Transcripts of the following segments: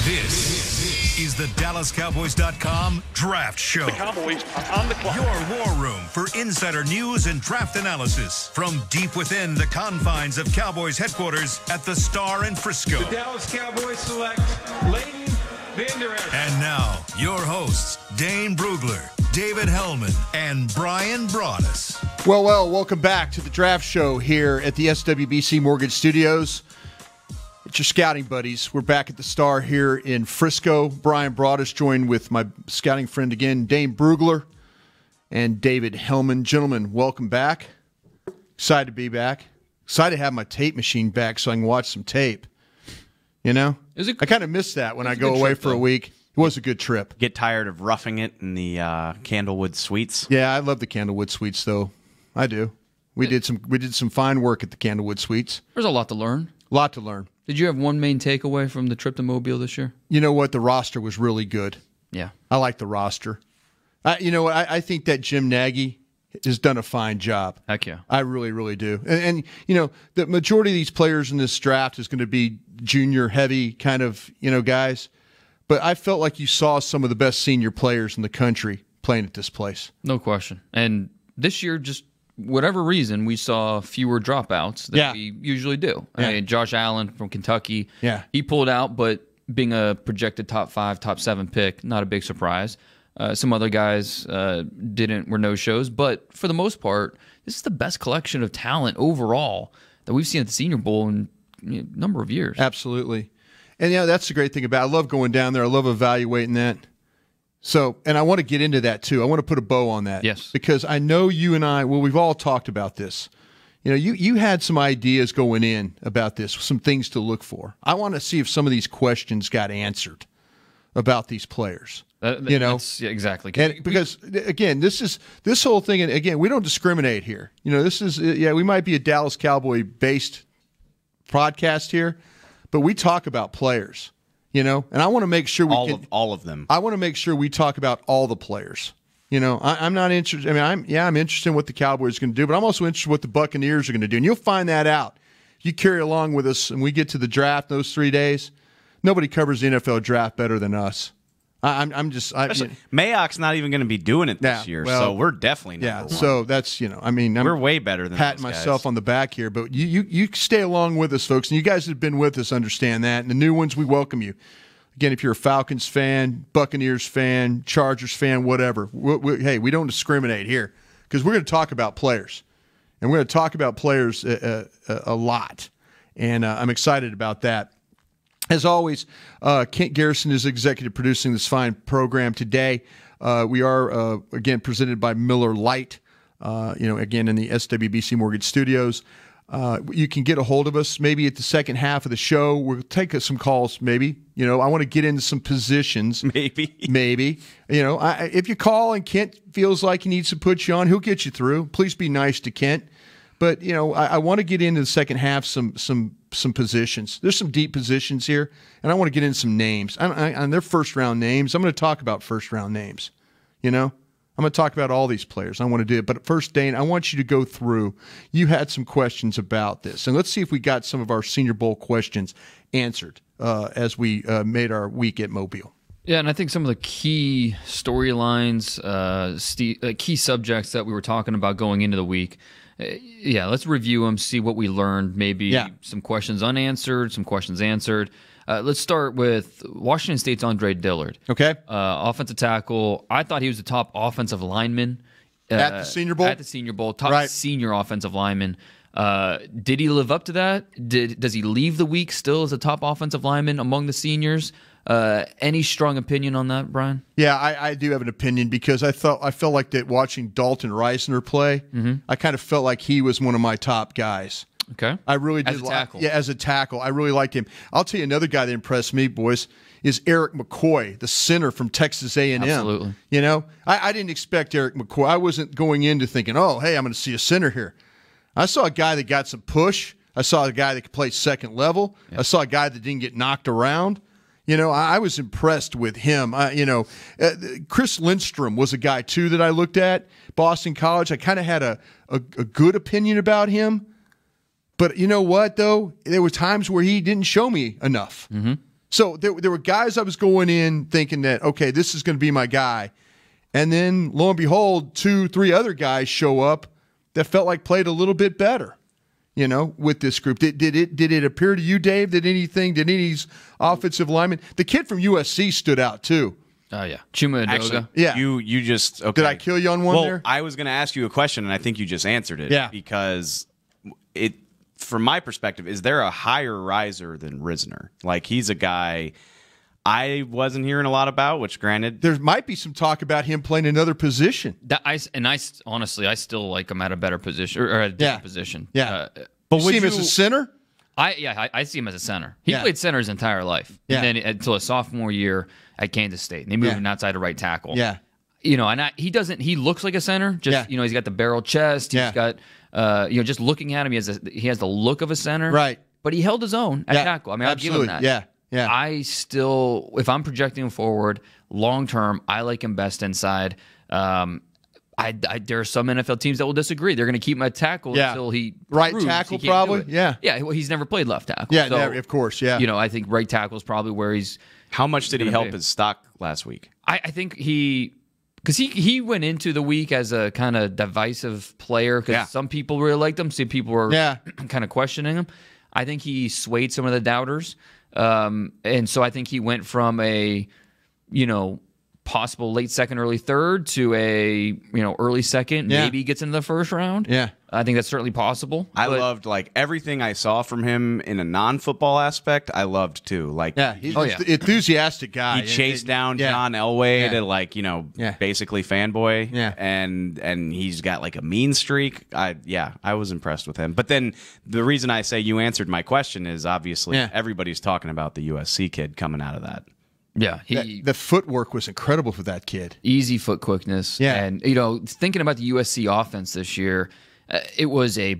This is the DallasCowboys.com Draft Show. The Cowboys are on the clock. Your war room for insider news and draft analysis from deep within the confines of Cowboys headquarters at the Star in Frisco. The Dallas Cowboys select Leighton Vander Esch. And now, your hosts, Dane Brugler, David Hellman, and Brian Broaddus. Well, welcome back to the Draft Show here at the SWBC Mortgage Studios. It's your scouting buddies. We're back at the Star here in Frisco. Brian Broaddus joined with my scouting friend again, Dane Brugler and David Hellman. Gentlemen, welcome back. Excited to be back. Excited to have my tape machine back so I can watch some tape. You know? I kind of miss that when I go away for a week. It was a good trip. Get tired of roughing it in the Candlewood Suites? Yeah, I love the Candlewood Suites, though. I do. We did some fine work at the Candlewood Suites. There's a lot to learn. A lot to learn. Did you have one main takeaway from the trip to Mobile this year? You know what? The roster was really good. Yeah. I like the roster. I think that Jim Nagy has done a fine job. Heck yeah. I really, really do. And the majority of these players in this draft is going to be junior heavy kind of, guys. But I felt like you saw some of the best senior players in the country playing at this place. No question. And this year, just whatever reason, we saw fewer dropouts than we usually do. Yeah. I mean, Josh Allen from Kentucky, he pulled out, but being a projected top 5, top 7 pick, not a big surprise. Some other guys were no-shows, but for the most part, this is the best collection of talent overall that we've seen at the Senior Bowl in a number of years. Absolutely. And that's the great thing about it. I love going down there. I love evaluating that. So, and I want to get into that too. I want to put a bow on that. Yes. Because I know you and I, we've all talked about this. You had some ideas going in about this, some things to look for. I want to see if some of these questions got answered about these players. Exactly. Because again, this whole thing, and again, we don't discriminate here. This is, we might be a Dallas Cowboy based podcast here, but we talk about players. And I want to make sure all of them. I want to make sure we talk about all the players. I'm not interested. I mean, I'm interested in what the Cowboys are going to do, but I'm also interested in what the Buccaneers are going to do. And you'll find that out. You carry along with us, and we get to the draft those 3 days. Nobody covers the NFL draft better than us. Mayock's not even going to be doing it this year, so we're definitely number one. So that's we're way better than patting myself on the back here, but you stay along with us, folks, and you guys have been with us, understand that. And the new ones, we welcome you. Again, if you're a Falcons fan, Buccaneers fan, Chargers fan, whatever, hey, we don't discriminate here because we're going to talk about players, and we're going to talk about players a lot, and I'm excited about that. As always, Kent Garrison is executive producing this fine program today. We are, again, presented by Miller Lite, again, in the SWBC Mortgage Studios. You can get a hold of us maybe at the second half of the show. We'll take some calls maybe. I want to get into some positions. Maybe. If you call and Kent feels like he needs to put you on, he'll get you through. Please be nice to Kent. But, I want to get into the second half some positions. There's some deep positions here, and I want to get in some names. On their first-round names, I'm going to talk about first-round names. I'm going to talk about all these players. I want to do it. But first, Dane, I want you to go through. You had some questions about this, and let's see if we got some of our Senior Bowl questions answered as we made our week at Mobile. Yeah, and I think some of the key storylines, key subjects that we were talking about going into the week, let's review them, see what we learned, maybe some questions unanswered, some questions answered. Let's start with Washington State's Andre Dillard. Okay. Offensive tackle. I thought he was the top offensive lineman. At the Senior Bowl? At the Senior Bowl. Top senior offensive lineman. Did he live up to that? Does he leave the week still as a top offensive lineman among the seniors? Any strong opinion on that, Brian? Yeah, I do have an opinion because I felt like that watching Dalton Reisner play. Mm-hmm. I kind of felt like he was one of my top guys. Okay, I really did. As a tackle, as a tackle, I really liked him. I'll tell you another guy that impressed me, boys, is Eric McCoy, the center from Texas A&M. Absolutely. I didn't expect Eric McCoy. I wasn't going into thinking, oh, hey, I'm going to see a center here. I saw a guy that got some push. I saw a guy that could play second level. Yep. I saw a guy that didn't get knocked around. I was impressed with him. Chris Lindstrom was a guy, too, that I looked at, Boston College. I kind of had a good opinion about him. But you know what, though? There were times where he didn't show me enough. Mm-hmm. So there were guys I was going in thinking that, okay, this is going to be my guy. And then, lo and behold, 2-3 other guys show up that felt like played a little bit better, with this group. Did it appear to you, Dave, did any offensive linemen? The kid from USC stood out, too. Oh, yeah. Chuma Edoga. Actually, yeah. You just, okay. Did I kill you on one there? I was going to ask you a question, and I think you just answered it. Yeah. Because from my perspective, is there a higher riser than Risner? Like, he's a guy I wasn't hearing a lot about, which granted, there might be some talk about him playing another position. Honestly, I still like him at a better position or at a different position. Yeah. But would you see him as a center? I see him as a center. He played center his entire life. Yeah. And then until his sophomore year at Kansas State. And they moved him outside to right tackle. Yeah. He looks like a center. Just, he's got the barrel chest. He's got, just looking at him, he has the look of a center. Right. But he held his own at tackle. I mean, I'll give him that. Yeah. Yeah. I still, if I'm projecting him forward long term, I like him best inside. There are some NFL teams that will disagree. They're going to keep him at tackle until he right tackle probably. Yeah. Well, he's never played left tackle. Yeah, so, of course. Yeah. I think right tackle is probably where he's. How much did he help his stock last week? I think because he went into the week as a kind of divisive player because some people really liked him, some people were kind of questioning him. I think he swayed some of the doubters. And so I think he went from a, possible late second, early third to a, early second, maybe gets into the first round. Yeah. I think that's certainly possible. I loved everything I saw from him in a non-football aspect. I loved too. He's an enthusiastic guy. He chased down John Elway to basically fanboy. Yeah. And he's got a mean streak. I was impressed with him. But then the reason I say you answered my question is obviously everybody's talking about the USC kid coming out of that. Yeah, the footwork was incredible for that kid. Easy foot quickness. Yeah. And, thinking about the USC offense this year, it was a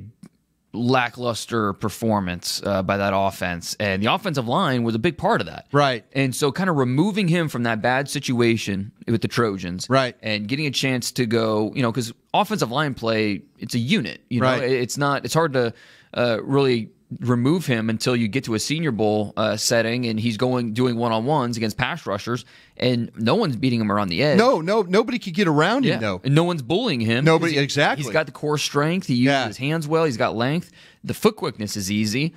lackluster performance by that offense. And the offensive line was a big part of that. Right. And so kind of removing him from that bad situation with the Trojans. Right. And getting a chance to go, because offensive line play, it's a unit. Right. It's hard to really remove him until you get to a Senior Bowl setting and he's doing one-on-ones against pass rushers and no one's beating him around the edge. No, nobody could get around him, though. And no one's bullying him. Nobody, exactly. He's got the core strength. He uses his hands well. He's got length. The foot quickness is easy.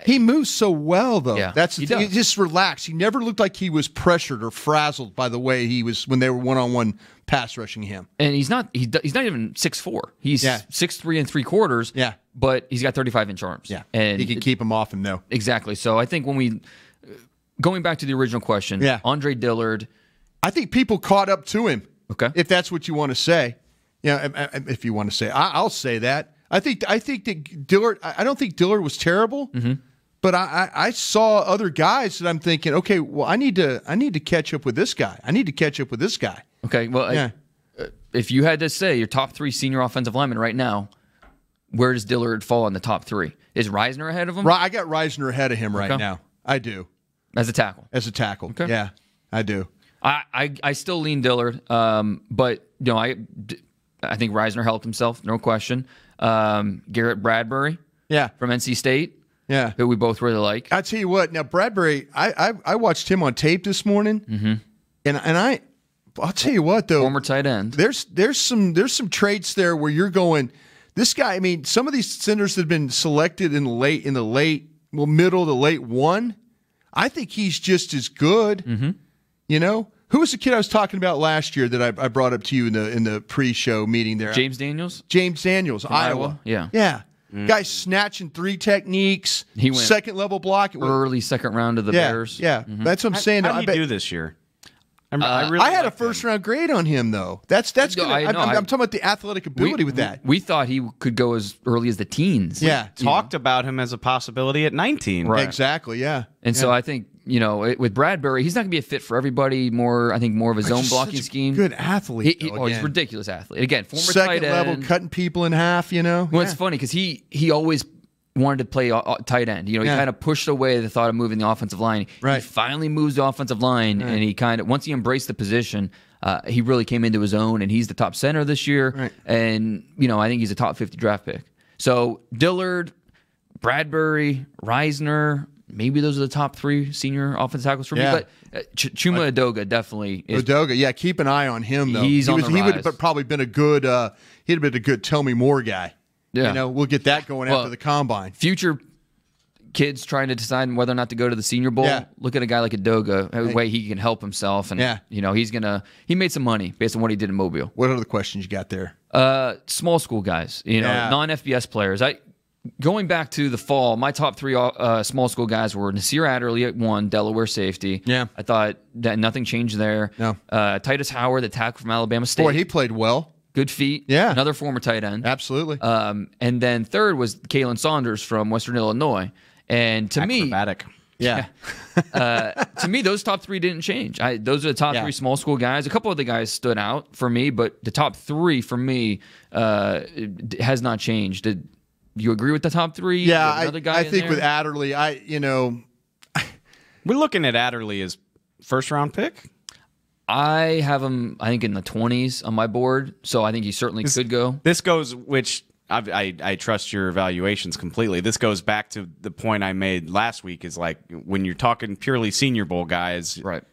He moves so well, though. Yeah, That's the thing. He just relaxed. He never looked like he was pressured or frazzled by the way he was when they were one-on-one pass rushing him. And he's not even 6'4". He's 6'3" and 3/4. Yeah. But he's got 35-inch arms. Yeah. And he can keep him off him, though. Exactly. So I think going back to the original question, Andre Dillard. I think people caught up to him. Okay. If that's what you want to say. If you want to say, I'll say that. I think that Dillard. I don't think Dillard was terrible, but I saw other guys that I'm thinking, okay, well, I need to catch up with this guy. Okay, well, if you had to say your top 3 senior offensive linemen right now, where does Dillard fall in the top 3? Is Risner ahead of him? I got Risner ahead of him right now. I do. As a tackle. Okay. Yeah, I do. I still lean Dillard, but I think Risner helped himself, no question. Garrett Bradbury, from NC State, who we both really like. I tell you what, now Bradbury, I watched him on tape this morning, and I'll tell you what though, former tight end. There's some traits there where you're going, this guy. I mean, some of these centers that have been selected in the middle to late 1. I think he's just as good. Who was the kid I was talking about last year that I brought up to you in the pre-show meeting there? James Daniels, Iowa. Yeah. Guy snatching 3 techniques. He went second level block. Early second round of the Bears. Yeah, that's what I'm saying. How did he do this year? I had a first-round grade on him, though. That's good. I'm talking about the athletic ability with that. We thought he could go as early as the teens. Yeah. Talked about him as a possibility at 19. Right. Exactly, yeah. And so I think, with Bradbury, he's not going to be a fit for everybody. I think more of his own blocking scheme. Good athlete. He's a ridiculous athlete. Again, former second tight end. level, cutting people in half, Well, it's funny because he always wanted to play tight end. He kind of pushed away the thought of moving the offensive line. Right. He finally moves the offensive line, and he once he embraced the position, he really came into his own, and he's the top center this year. Right. And, I think he's a top 50 draft pick. So Dillard, Bradbury, Risner, maybe those are the top 3 senior offensive tackles for me. But Chuma Edoga definitely is. Edoga, keep an eye on him though. He would have probably been a good. He'd have been a good tell me more guy. Yeah, we'll get that going after the combine. Future kids trying to decide whether or not to go to the Senior Bowl. Yeah. Look at a guy like Edoga, the way he can help himself, and he made some money based on what he did in Mobile. What other questions you got there? Small school guys, non-FBS players. Going back to the fall, my top 3 small school guys were Nasir Adderley at 1, Delaware safety. Yeah, I thought that nothing changed there. No, Titus Howard, the tackle from Alabama State. Boy, he played well. Good feet. Yeah. Another former tight end. Absolutely. And then third was Kealan Saunders from Western Illinois. And to Acrobatic. to me, those top 3 didn't change. Those are the top 3 small school guys. A couple of the guys stood out for me, but the top 3 for me has not changed. Did you agree with the top 3? Yeah, I think with Adderley, we're looking at Adderley as first-round pick. I have him, I think, in the 20s on my board, so I think he certainly could go. This goes, which I trust your evaluations completely. This goes back to the point I made last week, is like when you're talking purely Senior Bowl guys, right?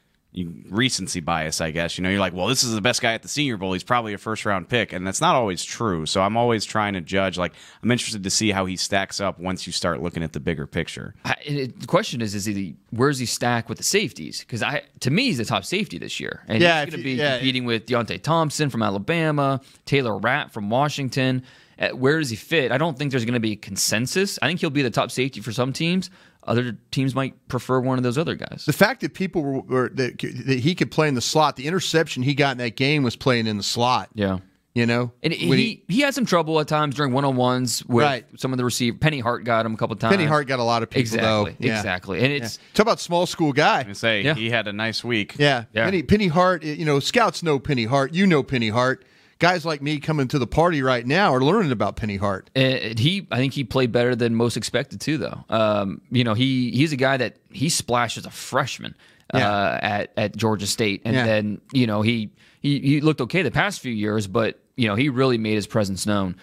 Recency bias, I guess. You're like, well, this is the best guy at the Senior Bowl. He's probably a first-round pick, and that's not always true. So I'm always trying to judge. Like, I'm interested to see how he stacks up once you start looking at the bigger picture. The question is where's he stack with the safeties? Because to me, he's the top safety this year, and he's going to be competing with Deontay Thompson from Alabama, Taylor Rapp from Washington. Where does he fit? I don't think there's going to be a consensus. I think he'll be the top safety for some teams. Other teams might prefer one of those other guys. The fact that people were that he could play in the slot, the interception he got in that game was playing in the slot. Yeah. And he had some trouble at times during one-on-ones with some of the receivers. Penny Hart got him a couple times. Penny Hart got a lot of people, though. Yeah. Exactly. And it's talk about small school guy. I say he had a nice week. Yeah. Penny Hart, scouts know Penny Hart. You know Penny Hart. Guys like me coming to the party right now are learning about Penny Hart. I think he played better than most expected too, though. He's a guy that he splashed as a freshman at Georgia State, and then he looked okay the past few years, but he really made his presence known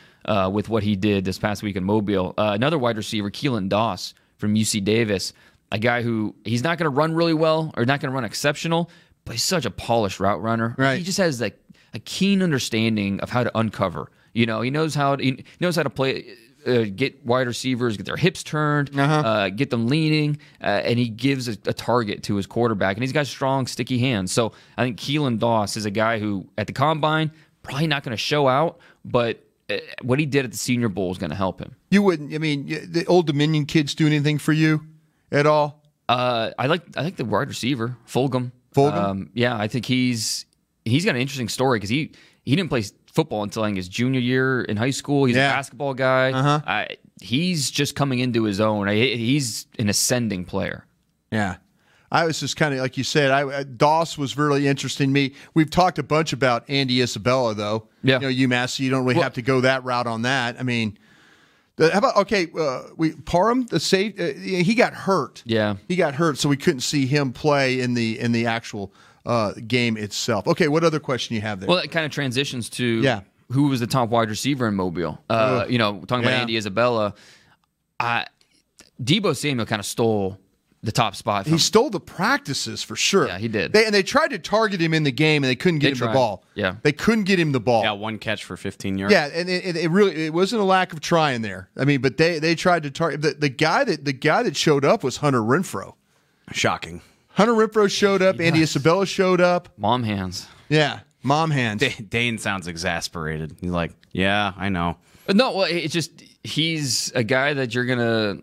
with what he did this past week in Mobile. Another wide receiver, Kealan Doss from UC Davis, a guy who he's not going to run really well or not going to run exceptional, but he's such a polished route runner. Right. He just has a keen understanding of how to uncover. He knows how to play, get wide receivers, get their hips turned, get them leaning, and he gives a target to his quarterback. And he's got strong, sticky hands. So I think Kealan Doss is a guy who, at the Combine, probably not going to show out, but what he did at the Senior Bowl is going to help him. You wouldn't. I mean, the Old Dominion kids do anything for you at all? I like the wide receiver, Fulgham. I think he's got an interesting story because he didn't play football until I think his junior year in high school. He's a basketball guy. He's just coming into his own. He's an ascending player. Yeah. I was just kind of, like you said, Doss was really interesting to me. We've talked a bunch about Andy Isabella, though. Yeah. UMass, so you don't really have to go that route on that. I mean, how about, Parham, the safe, he got hurt. Yeah. He got hurt, so we couldn't see him play in the actual game itself. Okay, what other question you have there? Well, that kind of transitions to who was the top wide receiver in Mobile. Talking about Andy Isabella, Deebo Samuel kind of stole the top spot. He stole the practices for sure. Yeah, he did. They tried to target him in the game, and they couldn't get him the ball. Yeah, they couldn't get him the ball. Yeah, one catch for 15 yards. Yeah, and it wasn't a lack of trying there. I mean, but they tried to target the guy that showed up was Hunter Renfrow. Shocking. Hunter Renfrow showed up. Andy Isabella showed up. Mom hands. Yeah, mom hands. Dane sounds exasperated. He's like, yeah, I know. No, well, it's just he's a guy that you're gonna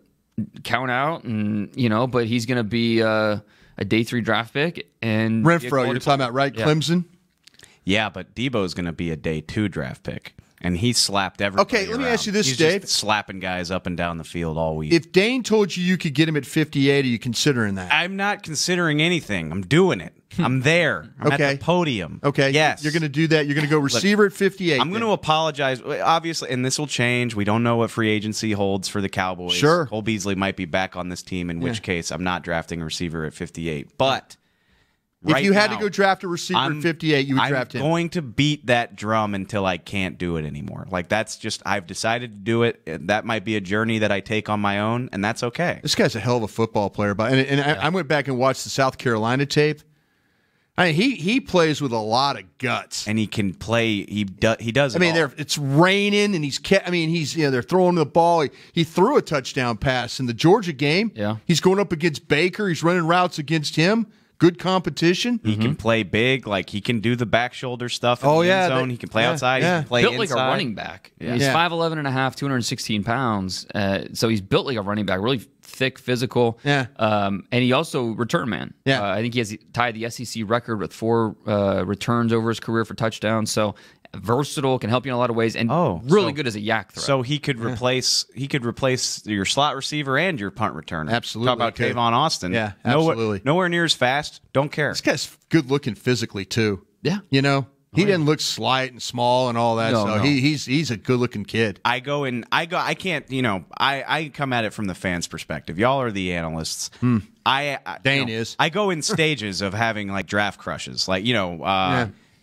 count out, and but he's gonna be a day 3 draft pick. And Renfrow, you're talking about, right? Yeah. Clemson. Yeah, but Debo's gonna be a day 2 draft pick. And he slapped everybody. Okay, let me around. ask you this, He's Dave. Just slapping guys up and down the field all week. If Dane told you could get him at 58, are you considering that? I'm not considering anything. I'm doing it. I'm there. I'm at the podium. Okay. Yes. You're going to do that. You're going to go receiver at 58. I'm going to apologize. Obviously, and this will change. We don't know what free agency holds for the Cowboys. Sure. Cole Beasley might be back on this team, in which case I'm not drafting a receiver at 58. But If you had to go draft a receiver at 58, you would draft him. I'm going to beat that drum until I can't do it anymore. Like, that's just, I've decided to do it. That might be a journey that I take on my own, and that's okay. This guy's a hell of a football player. I went back and watched the South Carolina tape. I mean, he plays with a lot of guts, and he can play. He does. I mean, it's raining, and they're throwing the ball. He threw a touchdown pass in the Georgia game. Yeah, he's going up against Baker. He's running routes against him. Good competition. He can play big, like he can do the back shoulder stuff in the end zone. He can play outside. He can play built inside. Like a running back. Yeah. He's 5'11 and a half, 216 pounds. So he's built like a running back, really thick, physical. Yeah. And he also return man. Yeah. I think he has tied the SEC record with 4 returns over his career for touchdowns. So versatile, can help you in a lot of ways, and really good as a yak throw. So he could replace your slot receiver and your punt returner. Absolutely. Talk about Tavon Austin. Yeah, absolutely. Nowhere near as fast. Don't care. This guy's good looking physically too. Yeah. You know, he didn't look slight and small and all that. No. He's a good looking kid. I can't, I come at it from the fans' perspective. Y'all are the analysts. Dane is. I go in stages of having like draft crushes. Like,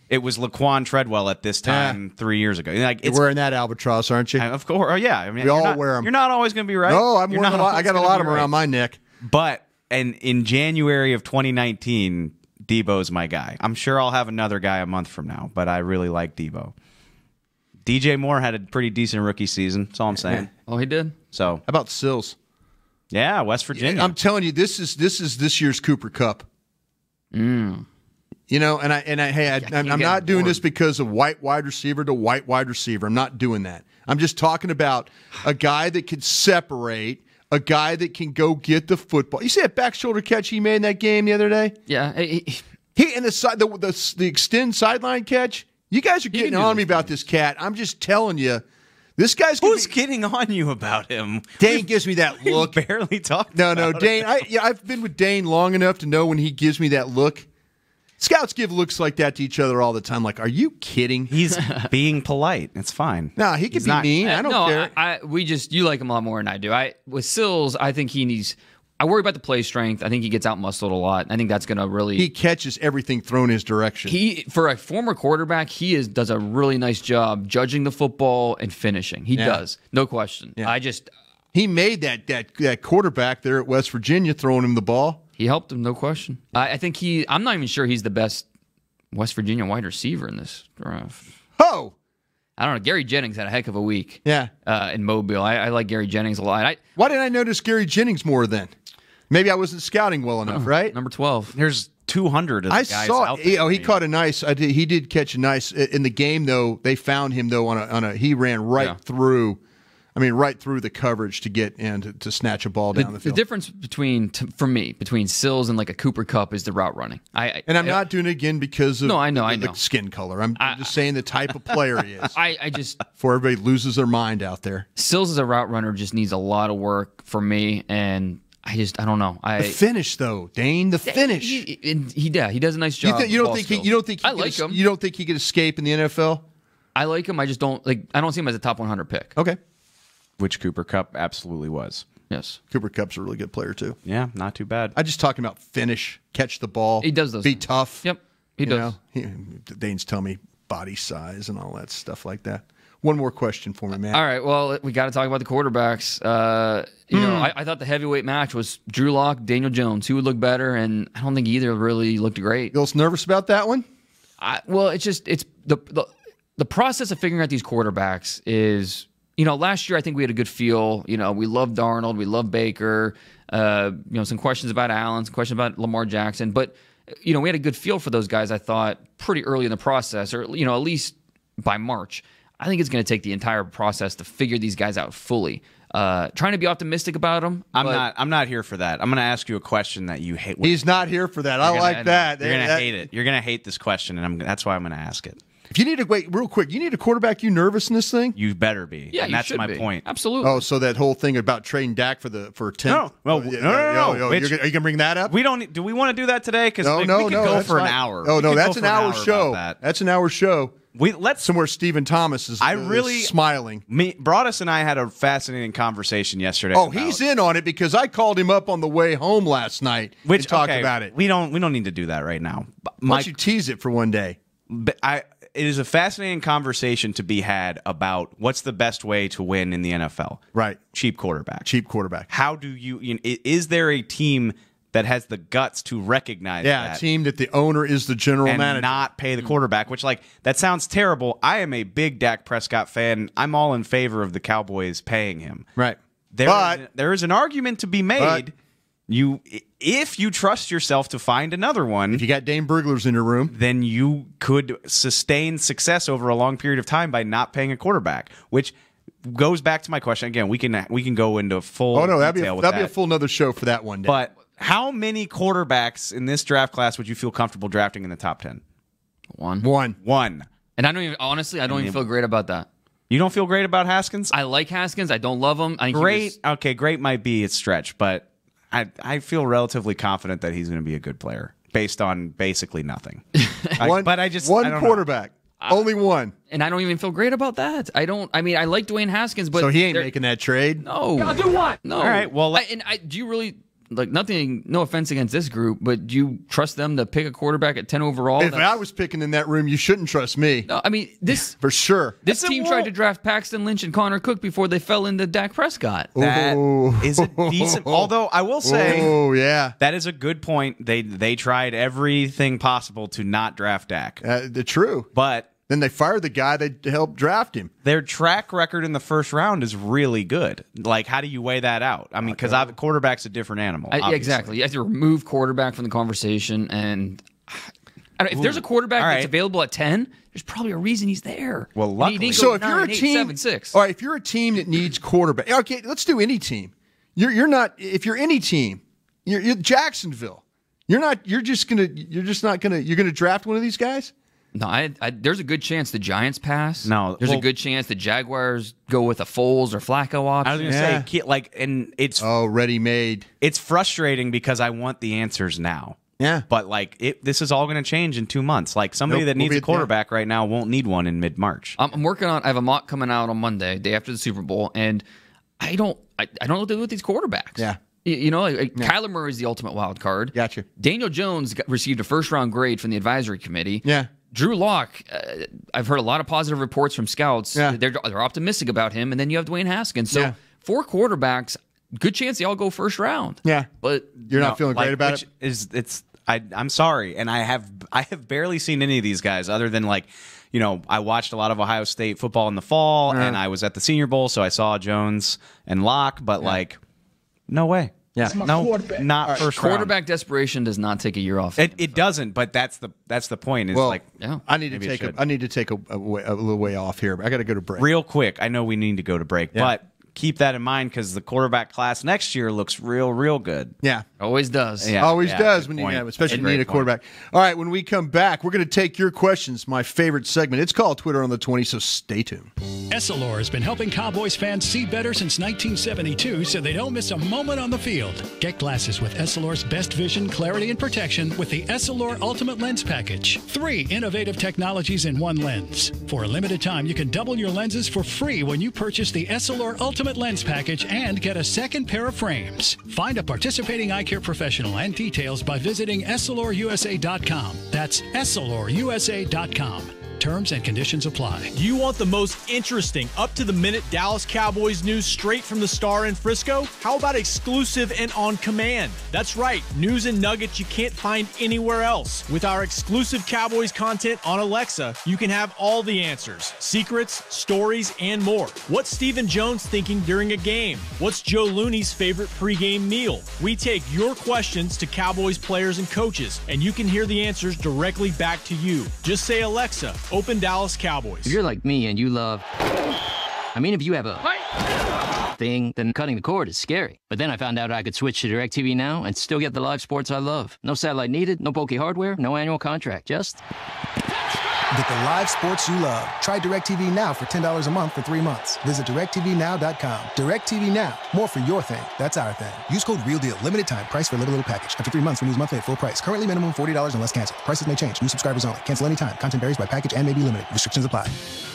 it was Laquan Treadwell at this time 3 years ago. Like, You're wearing that albatross, aren't you? Of course. Oh, yeah. I mean, we all wear them. You're not always going to be right. No, I got a lot of them around my neck. But in January of 2019, Debo's my guy. I'm sure I'll have another guy a month from now, but I really like Debo. DJ Moore had a pretty decent rookie season. That's all I'm saying. Oh, he did? So how about Sills? Yeah, West Virginia. I'm telling you, this is this year's Cooper Kupp. You know, I'm not doing this because of white wide receiver to white wide receiver. I'm not doing that. I'm just talking about a guy that can separate, a guy that can go get the football. You see that back shoulder catch he made in that game the other day? Yeah. He and the extend sideline catch. You guys are getting on me about this cat. I'm just telling you. This guy's who's getting on you about him? Dane gives me that look. We barely talked. No, Dane. I've been with Dane long enough to know when he gives me that look. Scouts give looks like that to each other all the time. Like, are you kidding? He's being polite. It's fine. No, he can be mean. I don't care. You like him a lot more than I do. With Sills, I think he needs. I worry about the play strength. I think he gets out muscled a lot. I think that's going to really. He catches everything thrown his direction. For a former quarterback, does a really nice job judging the football and finishing. He does, no question. Yeah. He made that quarterback there at West Virginia throwing him the ball. He helped him, no question. I think I'm not even sure he's the best West Virginia wide receiver in this draft. Oh! I don't know. Gary Jennings had a heck of a week. Yeah. In Mobile. I like Gary Jennings a lot. Why didn't I notice Gary Jennings more then? Maybe I wasn't scouting well enough, right? Number 12. There's 200 of the guys out there. He caught a nice. He did catch a nice in the game though. They found him though on a. He ran right through. I mean, right through the coverage to get in to snatch a ball down the field. The difference between Sills and like a Cooper Kupp is the route running. I'm not doing it again because of the skin color. I'm just saying the type of player he is. I just before everybody loses their mind out there. Sills as a route runner just needs a lot of work for me, and I don't know. The finish though, Dane. The finish. He does a nice job. You don't think I like him. You don't think he could escape in the NFL? I like him. I just don't like. I don't see him as a top 100 pick. Okay. Which Cooper Kupp absolutely was. Yes. Cooper Kupp's a really good player, too. Yeah, not too bad. I'm just talking about finish, catch the ball. He does those Be things. tough. Yep, he does. Dane's telling me body size and all that stuff like that. One more question for me, man. All right, well, we got to talk about the quarterbacks. I thought the heavyweight match was Drew Lock, Daniel Jones. Who would look better? And I don't think either really looked great. You a little nervous about that one? It's the process of figuring out these quarterbacks is... last year I think we had a good feel. We loved Darnold, we loved Baker. Some questions about Allen, some questions about Lamar Jackson. But, we had a good feel for those guys, I thought, pretty early in the process, or, at least by March. I think it's going to take the entire process to figure these guys out fully. Trying to be optimistic about them. I'm not here for that. I'm going to ask you a question that you hate. He's not here for that. I like that. You're going to hate it. You're going to hate this question, and that's why I'm going to ask it. If you need to wait real quick, you need a quarterback. You nervous in this thing? You better be. Yeah, and that's my point. Absolutely. Oh, so that whole thing about trading Dak for 10? No. Well, no. Are you gonna bring that up? Do we want to do that today? Because no, we could go for an hour. Oh no, that's an hour show. That's an hour show. somewhere Stephen Thomas is smiling. Broadus and I had a fascinating conversation yesterday. Oh, he's in on it because I called him up on the way home last night and talked about it. We don't need to do that right now. Why don't you tease it for one day? It is a fascinating conversation to be had about what's the best way to win in the NFL. Right. Cheap quarterback. Cheap quarterback. How do is there a team that has the guts to recognize that? A team that the owner is the general and manager. not pay the quarterback, which, that sounds terrible. I am a big Dak Prescott fan. I'm all in favor of the Cowboys paying him. Right. There is an argument to be made. If you trust yourself to find another one, if you got Dane Burglars in your room, then you could sustain success over a long period of time by not paying a quarterback, which goes back to my question again. We can go into full. Oh no, that'd be a full another show for that one day. But how many quarterbacks in this draft class would you feel comfortable drafting in the top 10? One. And I don't even feel great about that. You don't feel great about Haskins? I like Haskins. I don't love him. Great might be a stretch, but I feel relatively confident that he's going to be a good player based on basically nothing. One quarterback. Only one. And I don't even feel great about that. I like Dwayne Haskins, but so he ain't making that trade? No. I'll do what? No. All right. Well, do you really nothing? No offense against this group, but do you trust them to pick a quarterback at 10 overall? If I was picking in that room, you shouldn't trust me. No, this for sure. This team tried to draft Paxton Lynch and Connor Cook before they fell into Dak Prescott. That is a decent. Although I will say, that is a good point. They tried everything possible to not draft Dak. True, but. Then they fired the guy that helped draft him. Their track record in the first round is really good. How do you weigh that out? Because quarterback's a different animal. Exactly. You have to remove quarterback from the conversation. And if there's a quarterback that's available at 10, there's probably a reason he's there. Well, luckily. So if you're a team, 7, 6. All right, if you're a team that needs quarterback, okay, let's do any team. You're not. If you're any team, you're Jacksonville. You're not. You're not gonna. You're gonna draft one of these guys. No, there's a good chance the Giants pass. No, there's a good chance the Jaguars go with a Foles or Flacco option. I was going to say, and it's ready-made. It's frustrating because I want the answers now. Yeah, but this is all going to change in 2 months. Somebody that needs a quarterback right now won't need one in mid-March. I'm working on. I have a mock coming out on Monday, day after the Super Bowl, and I don't know what to do with these quarterbacks. Yeah. Kyler Murray is the ultimate wild card. Gotcha. Daniel Jones received a first-round grade from the advisory committee. Yeah. Drew Lock, I've heard a lot of positive reports from scouts. Yeah. They're optimistic about him. And then you have Dwayne Haskins. So 4 quarterbacks, good chance they all go first round. Yeah. But you're not feeling great about it? I'm sorry. And I have barely seen any of these guys other than I watched a lot of Ohio State football in the fall and I was at the Senior Bowl, so I saw Jones and Lock, but no way. Yeah, not first round. Quarterback desperation does not take a year off. It doesn't, but that's the point. I need to take a little way off here. I got to go to break real quick. I know we need to go to break, but keep that in mind because the quarterback class next year looks real good. Yeah, always does. Yeah, always does when especially when you need a quarterback. All right, when we come back, we're going to take your questions. My favorite segment. It's called Twitter on the 20. So stay tuned. Essilor has been helping Cowboys fans see better since 1972 so they don't miss a moment on the field. Get glasses with Essilor's best vision, clarity, and protection with the Essilor Ultimate Lens Package. 3 innovative technologies in one lens. For a limited time, you can double your lenses for free when you purchase the Essilor Ultimate Lens Package and get a second pair of frames. Find a participating eye care professional and details by visiting EssilorUSA.com. That's EssilorUSA.com. Terms and conditions apply. Do you want the most interesting, up-to-the-minute Dallas Cowboys news straight from the Star in Frisco? How about exclusive and on command? That's right, news and nuggets you can't find anywhere else. With our exclusive Cowboys content on Alexa, you can have all the answers, secrets, stories, and more. What's Stephen Jones thinking during a game? What's Joe Looney's favorite pregame meal? We take your questions to Cowboys players and coaches, and you can hear the answers directly back to you. Just say, Alexa, open Dallas Cowboys. If you're like me and you love... if you have a thing, then cutting the cord is scary. But then I found out I could switch to DirecTV Now and still get the live sports I love. No satellite needed, no bulky hardware, no annual contract, just... Get the live sports you love. Try DirecTV Now for $10 a month for 3 months. Visit DirecTVNow.com. DirecTV Now. More for your thing. That's our thing. Use code REALDEAL. Limited time. Price for little package. After 3 months, renews monthly at full price. Currently minimum $40 unless canceled. Prices may change. New subscribers only. Cancel anytime. Content varies by package and may be limited. Restrictions apply.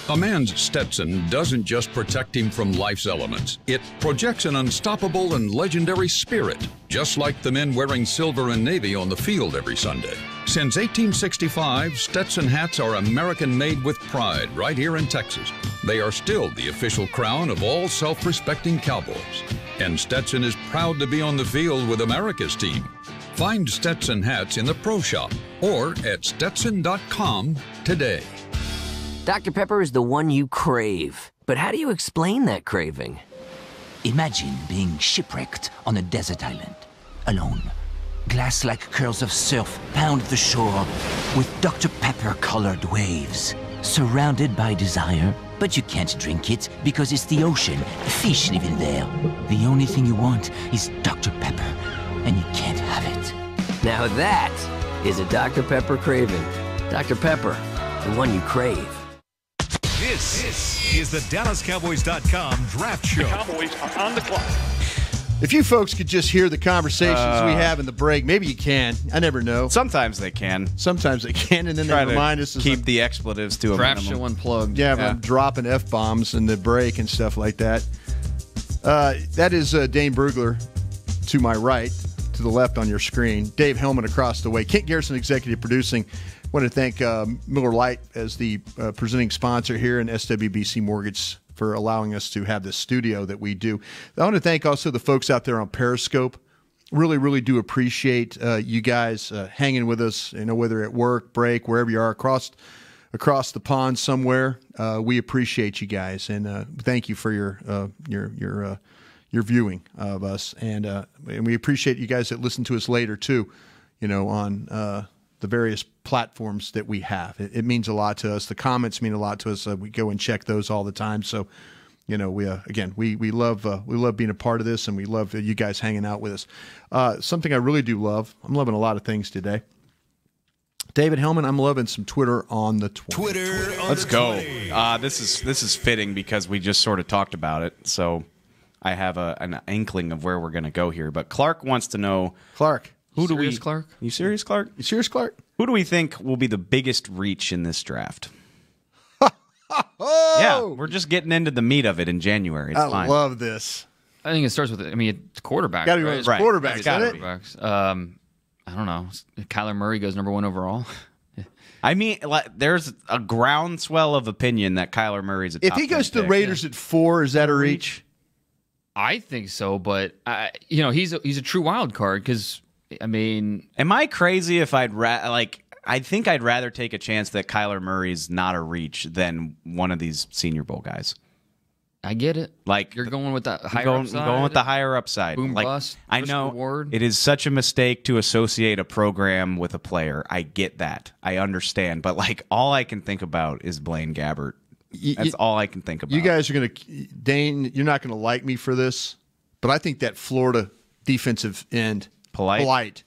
A man's Stetson doesn't just protect him from life's elements. It projects an unstoppable and legendary spirit, just like the men wearing silver and navy on the field every Sunday. Since 1865, Stetson hats are American-made with pride right here in Texas. They are still the official crown of all self-respecting Cowboys. And Stetson is proud to be on the field with America's team. Find Stetson hats in the Pro Shop or at Stetson.com today. Dr. Pepper is the one you crave. But how do you explain that craving? Imagine being shipwrecked on a desert island, alone. Glass-like curls of surf pound the shore with Dr. Pepper-colored waves. Surrounded by desire, but you can't drink it because it's the ocean. Fish live in there. The only thing you want is Dr. Pepper, and you can't have it. Now that is a Dr. Pepper craving. Dr. Pepper, the one you crave. This is the DallasCowboys.com Draft Show. The Cowboys are on the clock. If you folks could just hear the conversations we have in the break, maybe you can. I never know. Sometimes they can. Sometimes they can, and then Try they remind us. Keep the expletives to a Draft minimum. Show unplugged. Yeah, but I'm dropping F-bombs in the break and stuff like that. That is Dane Brugler to my right, to the left on your screen. Dave Hellman across the way. Kent Garrison, executive producing. I want to thank Miller Lite as the presenting sponsor here, and SWBC Mortgage for allowing us to have this studio that we do. I want to thank also the folks out there on Periscope. Really, really do appreciate you guys hanging with us, whether at work, break, wherever you are across the pond somewhere. We appreciate you guys, and thank you for your viewing of us. And we appreciate you guys that listen to us later, too, on the various platforms that we have. It means a lot to us. The comments mean a lot to us. We go and check those all the time. So, we love being a part of this, and we love you guys hanging out with us. Something I really do love. I'm loving a lot of things today. David Hellman, I'm loving some Twitter on the 20. Let's go. This is fitting because we just sort of talked about it. So I have an inkling of where we're going to go here. But Clark wants to know. Clark. Clark? You serious, Clark? You serious, Clark? Who do we think will be the biggest reach in this draft? Oh! Yeah, we're just getting into the meat of it in January. It's fine. Love this. I think it starts with, it's quarterback. Got to be right? quarterbacks, It's gotta isn't it? Quarterbacks. I don't know. Kyler Murray goes number 1 overall. I mean, there's a groundswell of opinion that Kyler Murray's a top If he goes 10 to the pick. Raiders at 4, is that a reach? I think so, but he's a true wild card because am I crazy if I think I'd rather take a chance that Kyler Murray's not a reach than one of these Senior Bowl guys. I get it. Like you're going with that higher upside. Going with the higher upside. Boom bust. I know reward. It is such a mistake to associate a program with a player. I get that. I understand. But all I can think about is Blaine Gabbert. That's all I can think about. You guys are going to, Dane, you're not going to like me for this, but I think that Florida defensive end, Polite.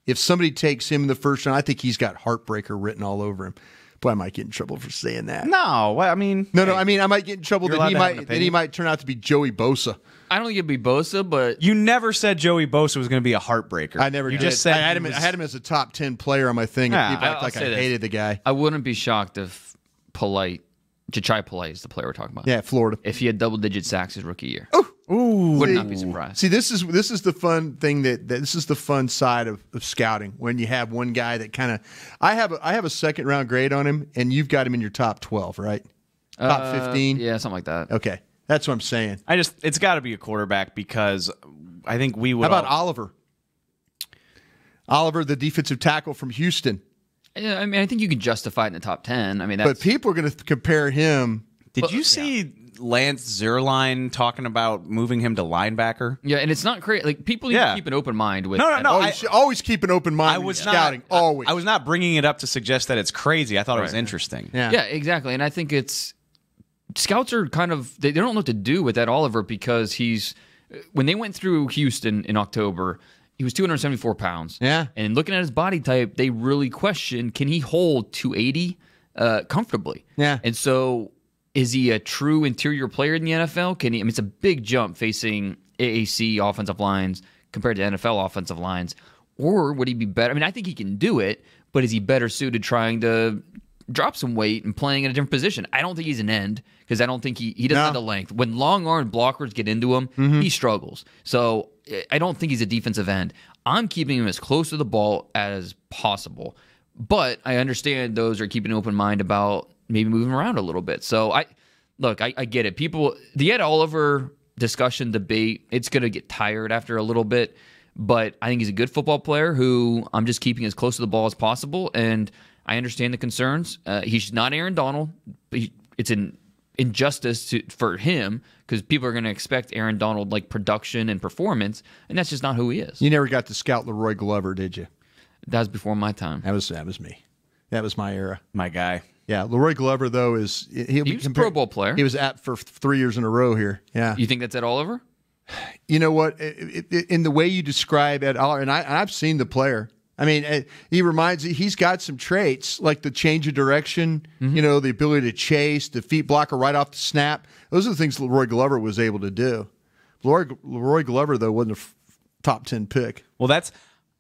If somebody takes him in the first round, I think he's got heartbreaker written all over him. Boy, I might get in trouble for saying that. No, I mean... No, I mean, I might get in trouble that he might turn out to be Joey Bosa. I don't think it'd be Bosa, but... You never said Joey Bosa was going to be a heartbreaker. I never did. Just said I had him as a top 10 player on my thing, and people act like I hated the guy. I wouldn't be shocked if Jachai Polite is the player we're talking about. Yeah, Florida. If he had double-digit sacks his rookie year. Ooh. Would not be surprised. See, this is the fun thing this is the fun side of scouting when you have one guy that kind of I have a second round grade on him, and you've got him in your top 12, right? Top 15? Yeah, something like that. Okay. That's what I'm saying. It's got to be a quarterback because I think we would. How about Oliver? Oliver, the defensive tackle from Houston. Yeah, I think you can justify it in the top 10. But people are going to compare him. Did you see Lance Zierlein talking about moving him to linebacker? Yeah, and it's not crazy. People need to keep an open mind with. No. Always keep an open mind. Scouting. Always. I was not bringing it up to suggest that it's crazy. I thought it was interesting. Yeah, exactly. And I think scouts are kind of they don't know what to do with that Oliver because when they went through Houston in October. He was 274 pounds. Yeah. And looking at his body type, they really questioned, can he hold 280? comfortably. Yeah. And so is he a true interior player in the NFL? Can he? I mean, it's a big jump facing AAC offensive lines compared to NFL offensive lines. Or would he be better? I mean, I think he can do it, but is he better suited trying to drop some weight and playing in a different position? I don't think he's an end because I don't think he doesn't have the length. When long-armed blockers get into him, he struggles. So I don't think he's a defensive end. I'm keeping him as close to the ball as possible. But I understand those are keeping an open mind about maybe moving around a little bit. So I get it. People, the Ed Oliver discussion debate, it's going to get tired after a little bit. But I think he's a good football player who I'm just keeping as close to the ball as possible. And I understand the concerns. He's not Aaron Donald. It's an injustice for him because people are going to expect Aaron Donald like production and performance, and that's just not who he is. You never got to scout Laroy Glover, did you? That was before my time. That was me. That was my era. My guy. Yeah, Laroy Glover though he was a Pro Bowl player. He was at for 3 years in a row here. Yeah. You think that's Ed Oliver? You know what? In the way you describe Ed Oliver, and I've seen the player. I mean, he's got some traits like the change of direction, the ability to chase, the feet blocker right off the snap. Those are the things Laroy Glover was able to do. Laroy Glover, though, wasn't a top 10 pick. Well, that's...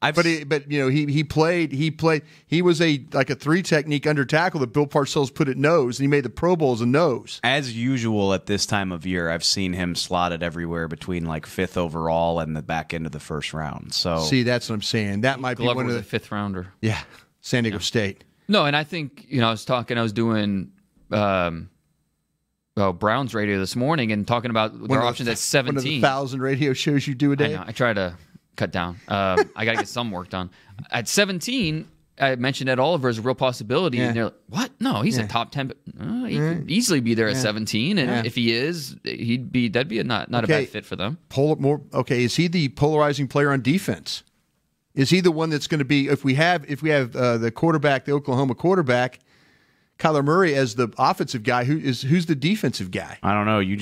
He played. He was a 3 technique under tackle that Bill Parcells put at nose, and he made the Pro Bowl as a nose. As usual at this time of year, I've seen him slotted everywhere between 5th overall and the back end of the first round. So see, that's what I'm saying. That might Glover be one of the 5th rounder. Yeah, San Diego State. No, and I think I was doing Browns radio this morning and talking about their options at 17. One of the 1,000 radio shows you do a day. I know. I try to cut down. I got to get some work done. At 17, I mentioned Ed Oliver as a real possibility, and they're like, "What? No, he's a top 10. He could easily be there at 17, and if he is, that'd be not a bad fit for them." Is he the polarizing player on defense? Is he the one that's going to be if we have the quarterback, the Oklahoma quarterback, Kyler Murray as the offensive guy? Who's the defensive guy? I don't know. You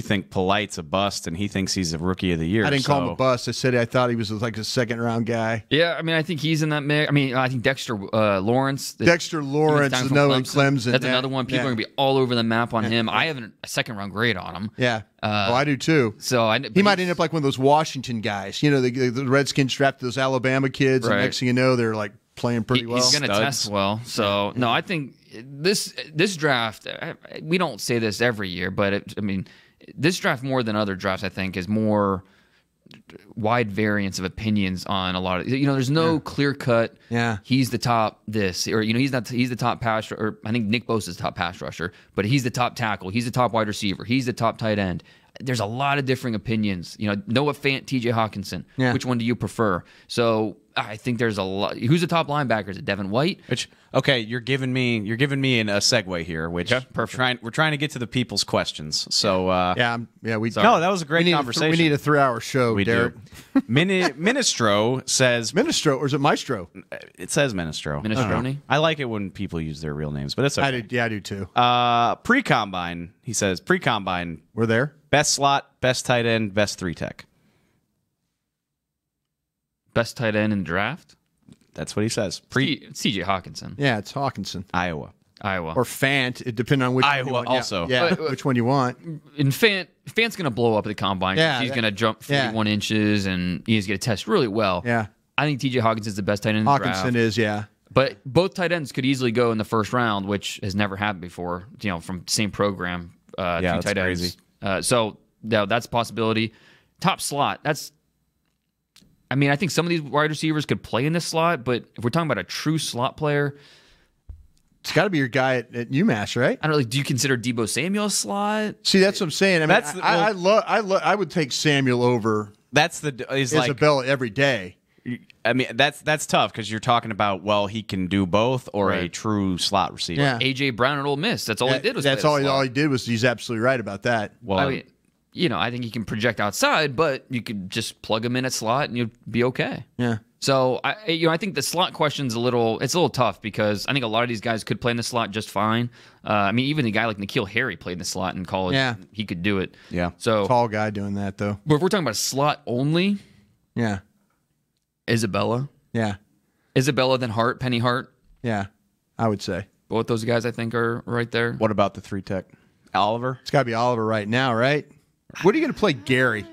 think Polite's a bust, and he thinks he's a rookie of the year. I didn't call him a bust. I said I thought he was like a second-round guy. Yeah, I mean, I think he's in that mix. I mean, I think Dexter Lawrence. Dexter Lawrence is Clemson. That's another one. People are going to be all over the map on him. I have a second-round grade on him. Yeah. I do too. So he might end up like one of those Washington guys. The Redskins drafted those Alabama kids, and next thing you know, they're like playing pretty well. He's going to test well. So no, I think this draft. We don't say this every year, but this draft more than other drafts, I think, is more wide variance of opinions on a lot of. There's no clear cut. Yeah, he's the top this, or he's not. He's the top pass. Or I think Nick Bosa's the top pass rusher, but he's the top tackle. He's the top wide receiver. He's the top tight end. There's a lot of differing opinions. Noah Fant, T.J. Hawkinson. Yeah. Which one do you prefer? So I think there's a lot. Who's the top linebacker? Is it Devin White? You're giving me a segue here. We're trying to get to the people's questions. So that was a great conversation. We need a 3-hour show. We Derek. do. Ministro says Ministro, or is it Maestro? It says Ministro. Minestrone. I like it when people use their real names, but it's okay. I do too. Pre-combine, he says. Pre-combine, we're there. Best slot, best tight end, best 3-tech. Best tight end in the draft? That's what he says. C.J. Hawkinson. Yeah, it's Hawkinson. Iowa. Or Fant, depending on which Iowa one you want. also. Yeah, which one you want. And Fant's going to blow up at the combine. Yeah, he's going to jump 41 inches, and he's going to test really well. Yeah. I think T.J. Hawkinson's the best tight end in the draft. Hawkinson is, yeah. But both tight ends could easily go in the first round, which has never happened before, from same program. Two tight ends. So that's a possibility. Top slot, I think some of these wide receivers could play in this slot, but if we're talking about a true slot player, it's got to be your guy at UMass, right? I don't know. Do you consider Deebo Samuel a slot? See, that's what I'm saying. I would take Samuel over. Isabella every day. I mean, that's tough because you're talking about he can do both or a true slot receiver. Yeah. AJ Brown at Ole Miss. That's all he did was that's all he did was. He's absolutely right about that. Well, I think he can project outside, but you could just plug him in at slot and you'd be okay. Yeah. So I think the slot question's a little tough because I think a lot of these guys could play in the slot just fine. Even a guy like N'Keal Harry played in the slot in college. Yeah. He could do it. Yeah. So tall guy doing that though. But if we're talking about a slot only, yeah. Isabella. Yeah. Isabella then Hart, Penny Hart. Yeah. I would say. Both those guys, I think, are right there. What about the 3 tech? Oliver? It's got to be Oliver right now, right? What are you going to play Gary?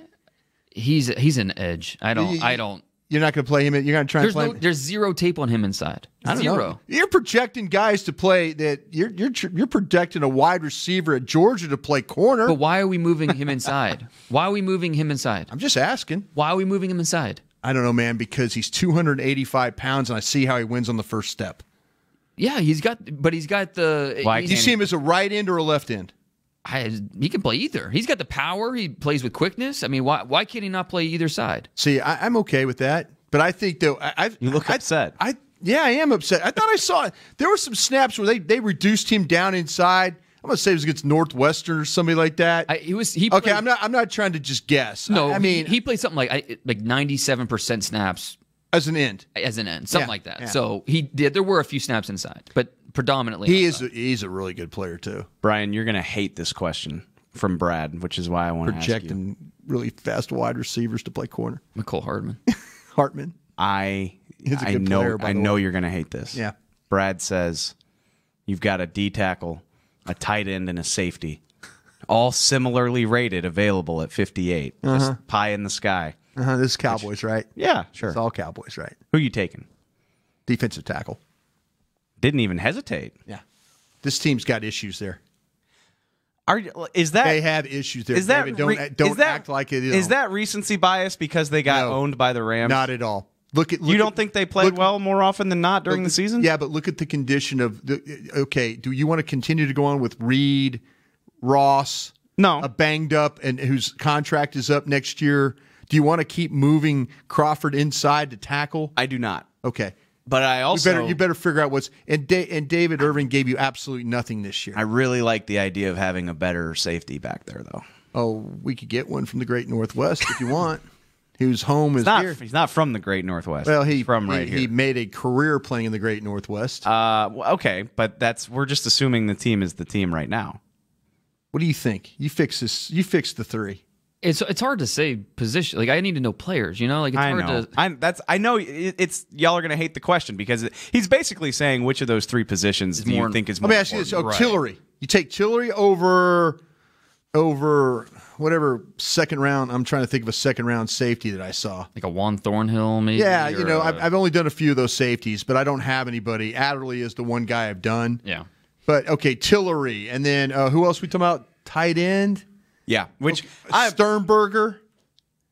He's an edge. I don't. You're not going to play him. You're going to try and play him. There's zero tape on him inside. I don't Zero. know. You're projecting guys to play that. You're projecting a wide receiver at Georgia to play corner. But why are we moving him inside? Why are we moving him inside? I'm just asking. Why are we moving him inside? I don't know, man, because he's 285 pounds, and I see how he wins on the first step. Yeah, he's got the. Do you see him as a right end or a left end? He can play either. He's got the power. He plays with quickness. I mean, why can't he not play either side? See, I'm okay with that, but I think though you look upset. Yeah, I am upset. I thought I saw there were some snaps where they reduced him down inside. I'm gonna say it was against Northwestern or somebody like that. He played, I'm not trying to just guess. No, I mean he played something like 97% snaps as an end, something like that. Yeah. So he did. There were a few snaps inside, but predominantly he's a really good player too. Brian, you're gonna hate this question from Brad, which is why I want to ask you. Projecting really fast wide receivers to play corner. Mccoy Hartman. I know you're gonna hate this. Yeah. Brad says you've got a D tackle, a tight end, and a safety, all similarly rated, available at 58. Just pie in the sky. This is Cowboys, right? Yeah, sure. It's all Cowboys, right? Who are you taking? Defensive tackle. Didn't even hesitate. Yeah. This team's got issues there. Is that they have issues there? Is that David, don't act like it is. Is that recency bias because they got owned by the Rams? Not at all. You don't think they played well more often than not during the season? Yeah, but look at the condition of okay, do you want to continue to go on with Reed, Ross? No. A banged up and whose contract is up next year? Do you want to keep moving Crawford inside to tackle? I do not. Okay. But I also you better figure out what's and David Irving gave you absolutely nothing this year. I really like the idea of having a better safety back there, though. Oh, we could get one from the Great Northwest if you want. Whose home is here. He's not from the Great Northwest. Well, he's from right here. He made a career playing in the Great Northwest. Okay, but we're just assuming the team is the team right now. What do you think? You fix this. You fix the 3. It's hard to say position. Like I need to know players. You know, like it's hard to. I know it's y'all are going to hate the question because he's basically saying which of those 3 positions do you think is more. Let me ask you this: Tillery. You take Tillery over whatever second round. I'm trying to think of a second round safety that I saw, like a Juan Thornhill, maybe. Yeah, I've only done a few of those safeties, but I don't have anybody. Adderley is the one guy I've done. Yeah, but okay, Tillery, and then who else we talking about? Tight end. Yeah, which Sternberger.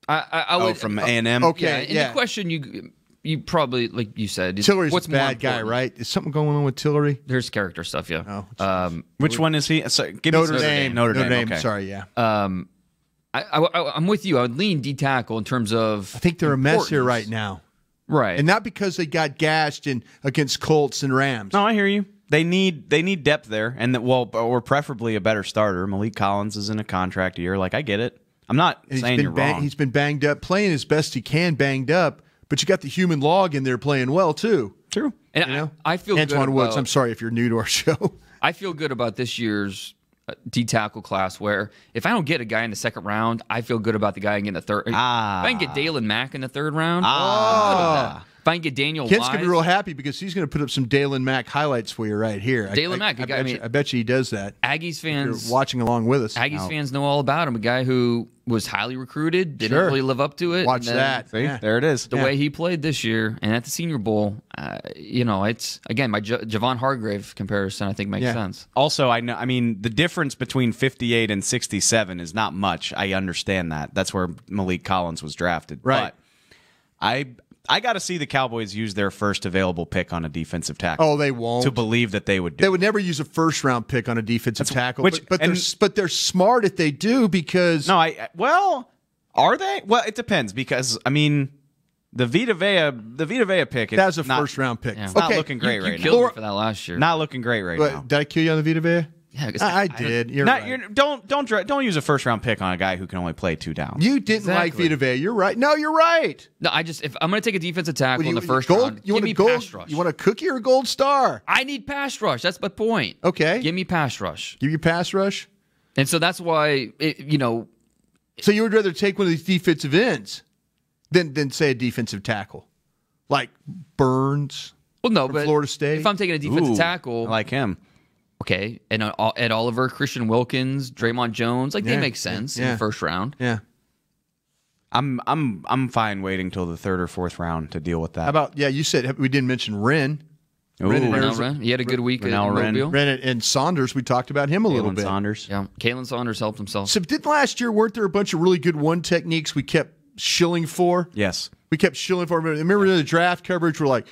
I would from A&M. Okay, The question you probably like you said. Tillery's a bad guy, right? Is something going on with Tillery? There's character stuff, yeah. Oh, which one is he? So, Notre Dame. Okay. Sorry, yeah. I'm with you. I would lean D tackle in terms of. I think they're a mess here right now, right? And not because they got gashed against Colts and Rams. No, I hear you. They need depth there, and or preferably a better starter. Malik Collins is in a contract year. Like I get it. I'm not saying you're wrong. He's been banged up, playing as best he can, banged up. But you got the human log in there playing well too. True. And I feel Antoine good Woods. about, I'm sorry if you're new to our show. I feel good about this year's D tackle class. Where if I don't get a guy in the second round, I feel good about the guy in the third. If I can get Dalen Mack in the third round, if I can get Daniel Kent's Wise, going to be real happy because he's going to put up some Dalen Mack highlights for you right here. Dalen Mack, I bet you he does that. Aggies fans, if you're watching along with us. Aggies fans know all about him. A guy who was highly recruited, didn't really live up to it. Watch that. See, there it is. The way he played this year and at the Senior Bowl, it's again my Javon Hargrave comparison. I think makes sense. Also, I mean, the difference between 58 and 67 is not much. I understand that. That's where Malik Collins was drafted. Right. But I got to see the Cowboys use their first available pick on a defensive tackle. Oh, they won't. To believe that they would do. They would never use a first-round pick on a defensive tackle. But they're smart if they do because... No, are they? Well, it depends because, I mean, the Vita Vea pick... That's a first-round pick. It's not looking great right now. You killed me for that last year. Not looking great right now. Did I kill you on the Vita Vea? Yeah, I did. You're right. Don't use a first round pick on a guy who can only play 2 downs. You didn't like Vita Vea. You're right. No, you're right. No, if I'm going to take a defensive tackle in the first round, give me pass rush. You want a cookie or a gold star? I need pass rush. That's my point. Okay. Give me pass rush. Give you pass rush? And so that's why, So you would rather take one of these defensive ends than say a defensive tackle? Like Burns? Well, no, from but Florida State. if I'm taking a defensive tackle, I like him. Okay, and Ed Oliver, Christian Wilkins, Draymond Jones, like they make sense in the first round. Yeah. I'm fine waiting till the third or fourth round to deal with that. How about you said we didn't mention Wren. Wren. He had a good week at Mobile. Wren and Saunders, we talked about him a little bit. Saunders. Yeah, Kealan Saunders helped himself. So did last year, weren't there a bunch of really good one techniques we kept shilling for? Yes. We kept shilling for. Remember in the draft coverage, we're like,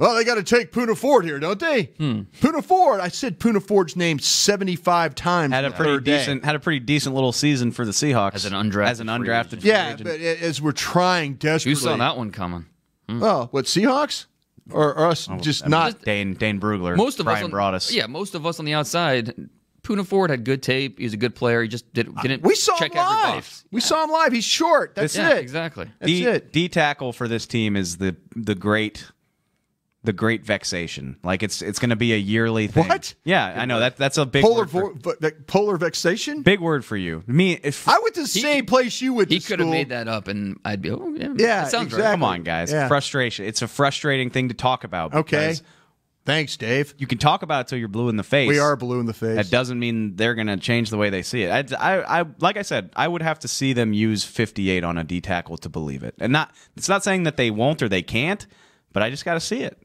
oh, they got to take Poona Ford here, don't they? Poona Ford. I said Poona Ford's name 75 times. Had a pretty decent little season for the Seahawks as an undrafted. Yeah, but as we're trying desperately. Who saw that one coming? Oh, what, Seahawks? Or us not Dane Brugler. Most of Brian us brought us. Yeah, most of us on the outside. Poona Ford had good tape. He was a good player. He just didn't. We saw check him live. every box. We saw him live. He's short. That's it. Exactly. That's it. D tackle for this team is the great vexation. Like it's going to be a yearly thing. What? Yeah, I know that's a big polar vexation. Big word for you. I went to the same place you went. He could have made that up, and I'd be yeah. That sounds Exactly. right. Come on, guys. Yeah. Frustration. It's a frustrating thing to talk about. Okay. Thanks, Dave. You can talk about it till you're blue in the face. We are blue in the face. That doesn't mean they're going to change the way they see it. I like I said, I would have to see them use 58 on a D tackle to believe it. And it's not saying that they won't or they can't, but I just got to see it.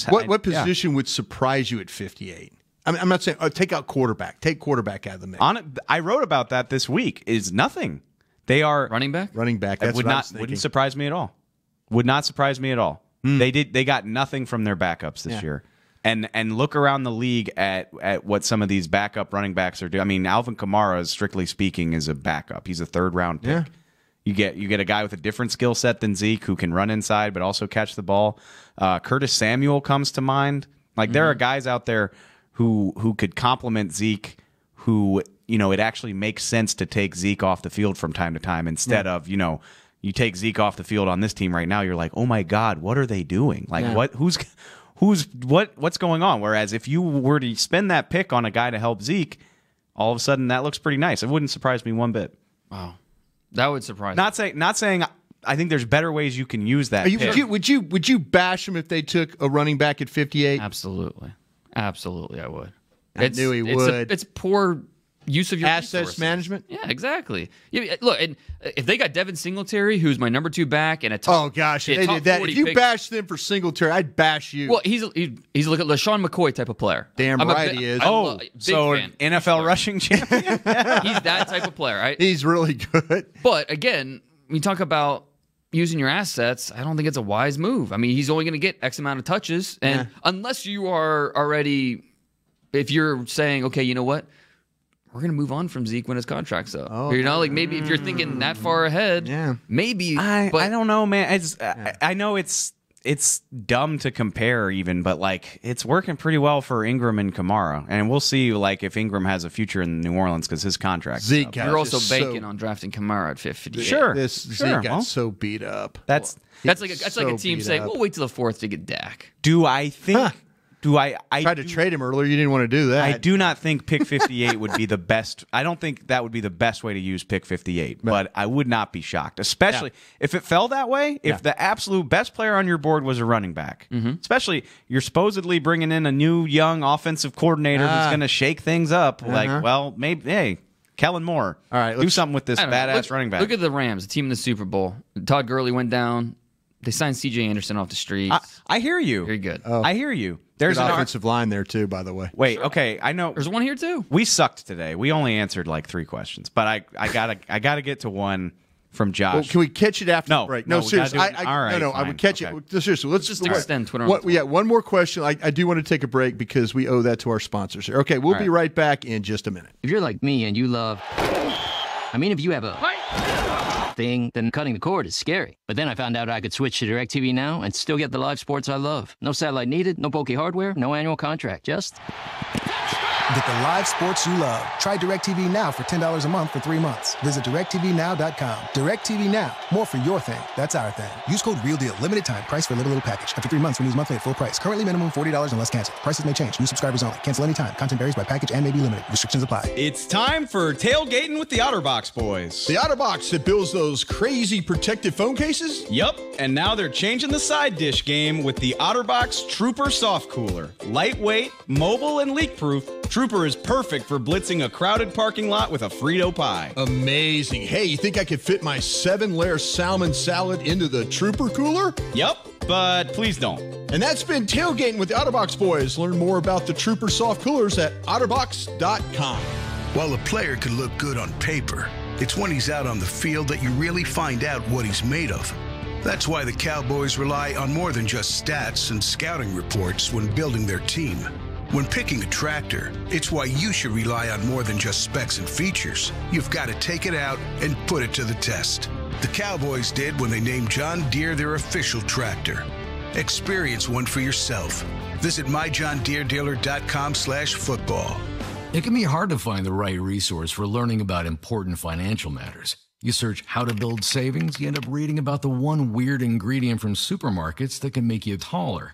What position would surprise you at 58? I'm not saying take out quarterback. Take quarterback out of the mix. I wrote about that this week. Is nothing. They are running back. That's wouldn't surprise me at all. Would not surprise me at all. They got nothing from their backups this year. And look around the league at what some of these backup running backs are doing. I mean, Alvin Kamara, strictly speaking, is a backup. He's a third-round pick. Yeah. You get a guy with a different skill set than Zeke who can run inside but also catch the ball. Curtis Samuel comes to mind. Like there are guys out there who could complement Zeke, who it actually makes sense to take Zeke off the field from time to time instead of you take Zeke off the field on this team right now. You're like, oh my God, what are they doing? Like what's going on? Whereas if you were to spend that pick on a guy to help Zeke, all of a sudden that looks pretty nice. It wouldn't surprise me one bit. Wow. That would surprise me. Not saying I think there's better ways you can use that. Would you bash them if they took a running back at 58? Absolutely, I would. I knew he would. It's poor use of your assets resources. management. Yeah, exactly. Look, and if they got Devin Singletary, who's my number 2 back, and a top, oh gosh, if they did that. If you bash them for Singletary, I'd bash you. Well, he's like a LaShawn McCoy type of player. Damn right he is. So fan. NFL rushing champion. He's that type of player, right? He's really good. But again, when you talk about using your assets, I don't think it's a wise move. I mean, he's only going to get X amount of touches, and unless you are already, if you're saying, okay, you know what? We're going to move on from Zeke when his contract's up. Oh, like maybe if you're thinking that far ahead, maybe. I don't know, man. I know it's dumb to compare even, but like it's working pretty well for Ingram and Kamara, and we'll see like if Ingram has a future in New Orleans because his contract's Zeke. You're also banking on drafting Kamara at 58. Sure, Zeke got so beat up. That's like a team saying, "We'll wait till the 4th to get Dak." Do I think? I tried to trade him earlier. You didn't want to do that. I do not think pick 58 would be the best. I don't think that would be the best way to use pick 58, but I would not be shocked, especially if it fell that way. If the absolute best player on your board was a running back, especially you're supposedly bringing in a new young offensive coordinator who's going to shake things up. Like, well, maybe, hey, Kellen Moore, all right, do something with this badass running back. Look at the Rams, the team in the Super Bowl. Todd Gurley went down. They signed C.J. Anderson off the streets. I hear you. Very good. I hear you. There's an offensive line there too, by the way. Wait, okay, I know. There's one here too. We sucked today. We only answered like 3 questions, but I gotta get to one from Josh. Well, can we catch it after the break? No, seriously. I would catch it. Seriously, let's just extend Twitter. One more question. I do want to take a break because we owe that to our sponsors here. Okay, we'll be right back in just a minute. If you're like me and you love, if you have a thing, then cutting the cord is scary. But then I found out I could switch to DirecTV Now and still get the live sports I love. No satellite needed, no bulky hardware, no annual contract, just Get the live sports you love. Try DirecTV Now for $10 a month for 3 months. Visit DirecTVNow.com. DirecTV Now. More for your thing. That's our thing. Use code REALDEAL. Limited time. Price for little package. After 3 months, renews monthly at full price. Currently minimum $40 unless canceled. Prices may change. New subscribers only. Cancel anytime. Content varies by package and may be limited. Restrictions apply. It's time for tailgating with the OtterBox boys. The OtterBox that builds those crazy protective phone cases? Yup, and now they're changing the side dish game with the OtterBox Trooper Soft Cooler. Lightweight, mobile, and leak-proof, Trooper is perfect for blitzing a crowded parking lot with a Frito pie. Amazing. Hey, you think I could fit my 7-layer salmon salad into the Trooper cooler? Yup, but please don't. And that's been Tailgating with the OtterBox boys. Learn more about the Trooper Soft Coolers at OtterBox.com. While a player can look good on paper, it's when he's out on the field that you really find out what he's made of. That's why the Cowboys rely on more than just stats and scouting reports when building their team. When picking a tractor, it's why you should rely on more than just specs and features. You've got to take it out and put it to the test. The Cowboys did when they named John Deere their official tractor. Experience one for yourself. Visit myjohndeeredealer.com/football. It can be hard to find the right resource for learning about important financial matters. You search how to build savings, you end up reading about the one weird ingredient from supermarkets that can make you taller.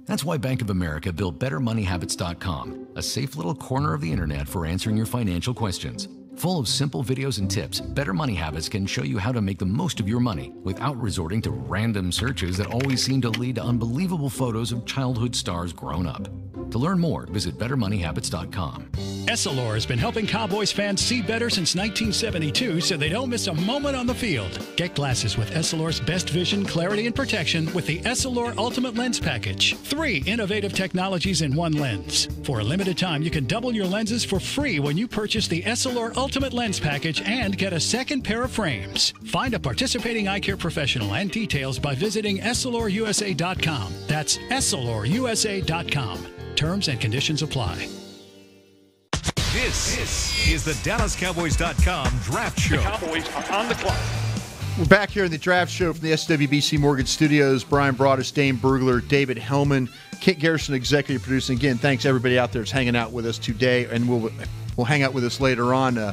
That's why Bank of America built BetterMoneyHabits.com, a safe little corner of the internet for answering your financial questions. Full of simple videos and tips, Better Money Habits can show you how to make the most of your money without resorting to random searches that always seem to lead to unbelievable photos of childhood stars grown up. To learn more, visit BetterMoneyHabits.com. Essilor has been helping Cowboys fans see better since 1972 so they don't miss a moment on the field. Get glasses with Essilor's best vision, clarity, and protection with the Essilor Ultimate Lens Package. 3 innovative technologies in one lens. For a limited time, you can double your lenses for free when you purchase the Essilor Ultimate Lens Package and get a second pair of frames. Find a participating eye care professional and details by visiting EssilorUSA.com. That's EssilorUSA.com. Terms and conditions apply. This is the DallasCowboys.com Draft Show. The Cowboys are on the clock. We're back here in the Draft Show from the SWBC Mortgage Studios. Brian Broaddus, Dane Burglar, David Hellman, Kent Garrison, executive producing. Again, thanks everybody out there that's hanging out with us today, and we'll hang out with us later on.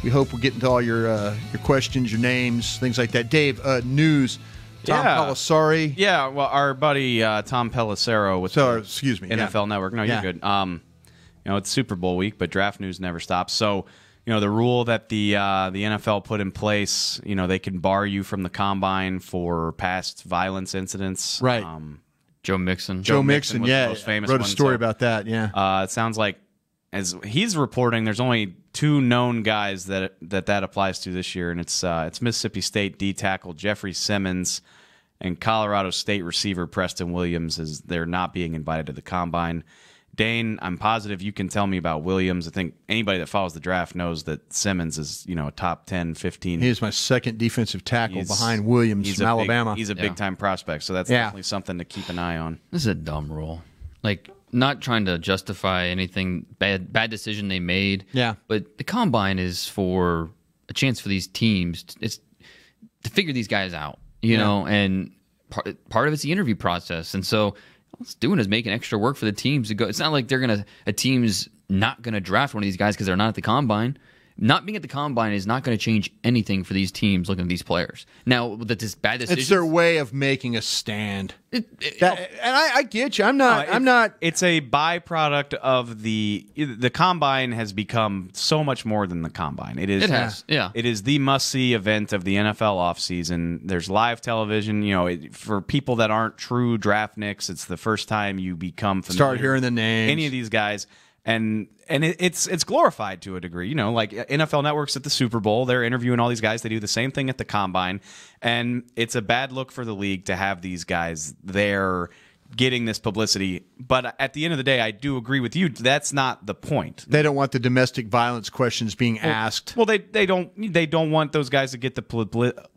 We hope we're getting to all your questions, your names, things like that. Dave, news. Tom Pelissari. Yeah, well, our buddy Tom Pelissero with NFL Network. No, you're good. It's Super Bowl week, but draft news never stops. So, the rule that the NFL put in place, they can bar you from the combine for past violence incidents. Right. Joe Mixon. Joe Mixon, was the most famous wrote a one. story about that. Yeah. It sounds like, as he's reporting, there's only 2 known guys that applies to this year, and it's Mississippi State D tackle Jeffrey Simmons and Colorado State receiver Preston Williams, as they're not being invited to the combine. Dane, I'm positive you can tell me about Williams. I think anybody that follows the draft knows that Simmons is, a top 10, 15. He is my second defensive tackle behind Williams from Alabama. He's a big-time prospect, so that's definitely something to keep an eye on. This is a dumb rule. Not trying to justify anything bad decision they made. Yeah. But the combine is for a chance for these teams. It's to figure these guys out, know, and part of it's the interview process. And so all it's doing is making extra work for the teams to go. It's not like a team's not going to draft one of these guys because they're not at the combine. Not being at the combine is not going to change anything for these teams looking at these players. Now, that this bad decision. It's their way of making a stand. And I get you. I'm not. It's a byproduct of the combine has become so much more than the combine. It has. It is the must-see event of the NFL offseason. There's live television. For people that aren't true draftniks, it's the first time you become familiar. Start hearing the names. Any of these guys. And it's glorified to a degree, like NFL Network's at the Super Bowl. They're interviewing all these guys. They do the same thing at the Combine. And it's a bad look for the league to have these guys there getting this publicity. But at the end of the day, I do agree with you. That's not the point. They don't want the domestic violence questions being asked. Well, they don't want those guys to get the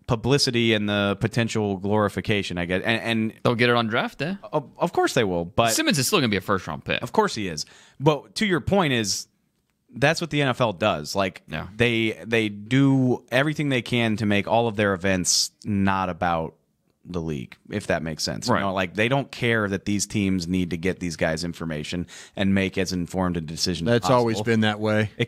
publicity and the potential glorification, I guess. And they'll get it on draft day. Of course they will. But Simmons is still going to be a first-round pick. Of course he is. But to your point is, that's what the NFL does. They do everything they can to make all of their events not about the league, if that makes sense. Right. You know, like they don't care that these teams need to get these guys information and make as informed a decision as possible. That's always been that way. They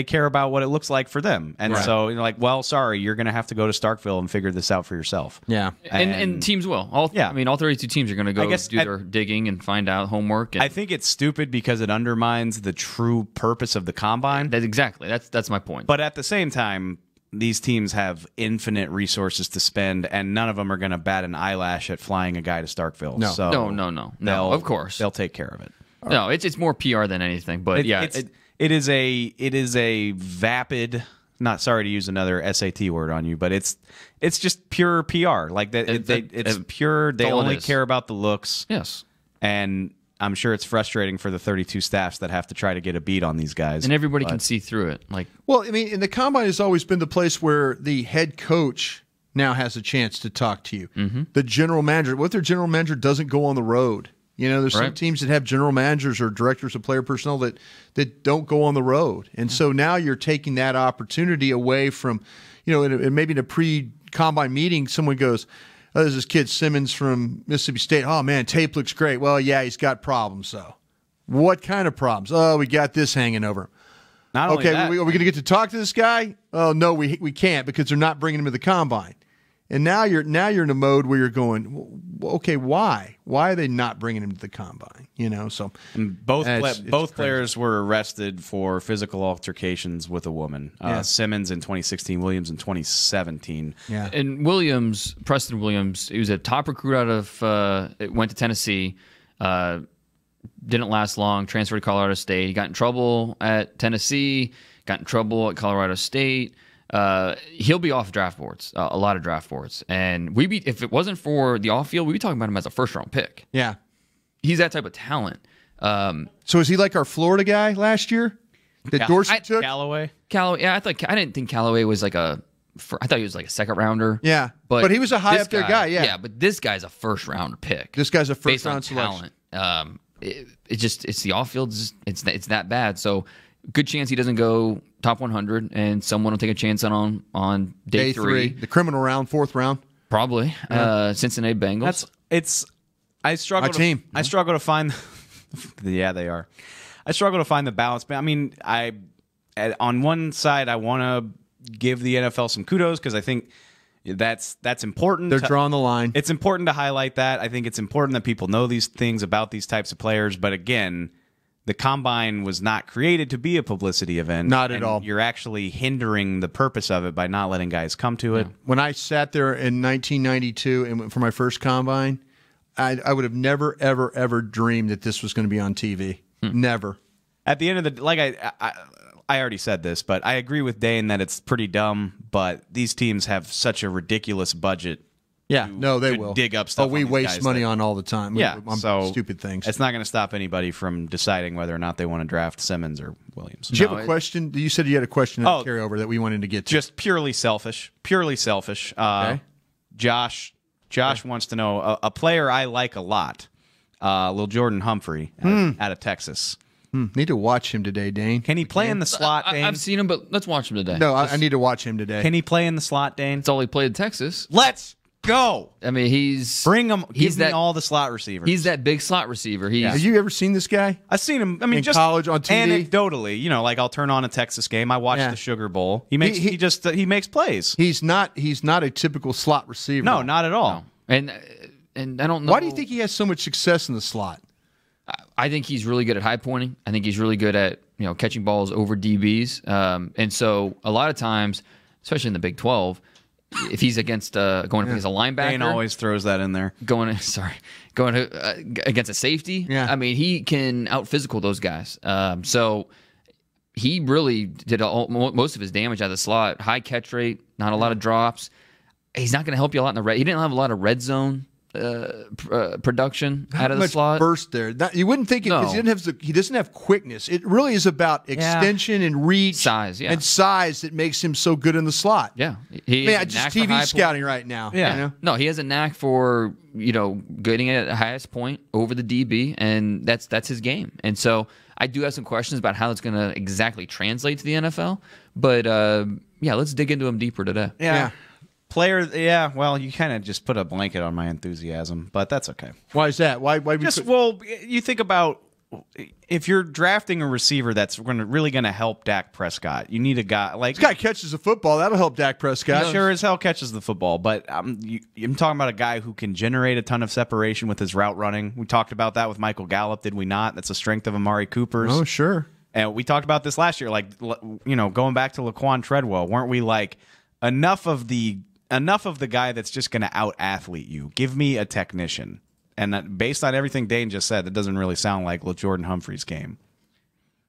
care about what it looks like for them. And so you're like, well, sorry, you're going to have to go to Starkville and figure this out for yourself. Yeah. And teams will. All 32 teams are going to go do their digging and find out homework. And I think it's stupid because it undermines the true purpose of the combine. That's my point. But at the same time, these teams have infinite resources to spend, and none of them are going to bat an eyelash at flying a guy to Starkville. No. So No, of course. They'll take care of it. No, it's more PR than anything. But it is a vapid. Not sorry to use another SAT word on you, but it's just pure PR. Like that, it's pure. They only care about the looks. Yes, and I'm sure it's frustrating for the 32 staffs that have to try to get a beat on these guys. And everybody can see through it. Well, I mean, and the combine has always been the place where the head coach now has a chance to talk to you. Mm-hmm. The general manager, what if their general manager doesn't go on the road? You know, there's some teams that have general managers or directors of player personnel that don't go on the road. And so now you're taking that opportunity away from, you know, and maybe in a pre-combine meeting, someone goes, oh, there's this kid Simmons from Mississippi State. Oh, man, tape looks great. Well, yeah, he's got problems, though. What kind of problems? Oh, we got this hanging over him. Not only that, are we going to get to talk to this guy? Oh, no, we can't because they're not bringing him to the combine. And now you're in a mode where you're going, okay, why? Why are they not bringing him to the combine? You know, so and both players were arrested for physical altercations with a woman. Simmons in 2016, Williams in 2017. Yeah, and Preston Williams, he was a top recruit out of went to Tennessee. Didn't last long. Transferred to Colorado State. He got in trouble at Tennessee. Got in trouble at Colorado State. He'll be off draft boards, a lot of draft boards. And if it wasn't for the off field, we'd be talking about him as a first-round pick. Yeah. He's that type of talent. So is he like our Florida guy last year that Dorsey took? Callaway? Yeah, I didn't think Callaway was I thought he was like a second-rounder. Yeah, but he was a high-up there guy, yeah. Yeah, but this guy's a first-rounder pick. This guy's a first-round selection. Talent. It's the off-field, it's that bad. So good chance he doesn't go top 100, and someone will take a chance on day three. The criminal round, fourth round. Probably. Cincinnati Bengals. I struggle to find yeah, they are. I struggle to find the balance. I mean, on one side I want to give the NFL some kudos because I think that's important. They're drawing the line. It's important to highlight that. I think it's important that people know these things about these types of players, but again, the combine was not created to be a publicity event. Not at all. You're actually hindering the purpose of it by not letting guys come to it. When I sat there in 1992 and for my first combine, I would have never, ever, ever dreamed that this was going to be on TV. Never. At the end of the I already said this, but I agree with Dane that it's pretty dumb. But these teams have such a ridiculous budget. Yeah, they will dig up stuff. We waste money on all the time. On stupid things. It's not going to stop anybody from deciding whether or not they want to draft Simmons or Williams. Do you have a question? You said you had a question to carry over that we wanted to get to. Just purely selfish. Okay. Josh wants to know a player I like a lot, Lil Jordan Humphrey out of Texas. Need to watch him today, Dane. Can he play in the slot, Dane? I've seen him, but let's watch him today. No, I need to watch him today. Can he play in the slot, Dane? That's all he played in Texas. Let's go. I mean, bring him. Give me all the slot receivers. He's that big slot receiver. Have you ever seen this guy? I've seen him. I mean, in just college on TV. Anecdotally, like I'll turn on a Texas game. I watch the Sugar Bowl. He makes plays. He's not a typical slot receiver. No, not at all. No. And I don't know. Why do you think he has so much success in the slot? I think he's really good at high pointing. I think he's really good at catching balls over DBs. And so a lot of times, especially in the Big 12, if he's against going against a linebacker, Dane always throws that in there. Going against a safety. Yeah. I mean, he can out physical those guys. So he really did most of his damage out of the slot. High catch rate, not a lot of drops. He's not going to help you a lot in the red. He didn't have a lot of red zone production out of the slot. Burst there. You wouldn't think it because he doesn't have quickness. It really is about extension and reach, size, and size that makes him so good in the slot. Yeah, just TV scouting right now. Yeah, no, he has a knack for getting it at the highest point over the DB, and that's his game. And so I do have some questions about how it's going to exactly translate to the NFL. But let's dig into him deeper today. Yeah. Player, yeah. Well, you kind of just put a blanket on my enthusiasm, but that's okay. Why is that? Why you think about if you're drafting a receiver that's really going to help Dak Prescott, you need a guy like this guy catches the football. That'll help Dak Prescott. He sure as hell catches the football, but I'm talking about a guy who can generate a ton of separation with his route running. We talked about that with Michael Gallup, did we not? That's a strength of Amari Cooper's. Oh, sure. And we talked about this last year, like, going back to Laquan Treadwell, weren't we like enough of the guy that's just going to out-athlete you? Give me a technician. And that, based on everything Dane just said, that doesn't really sound like Jordan Humphrey's game.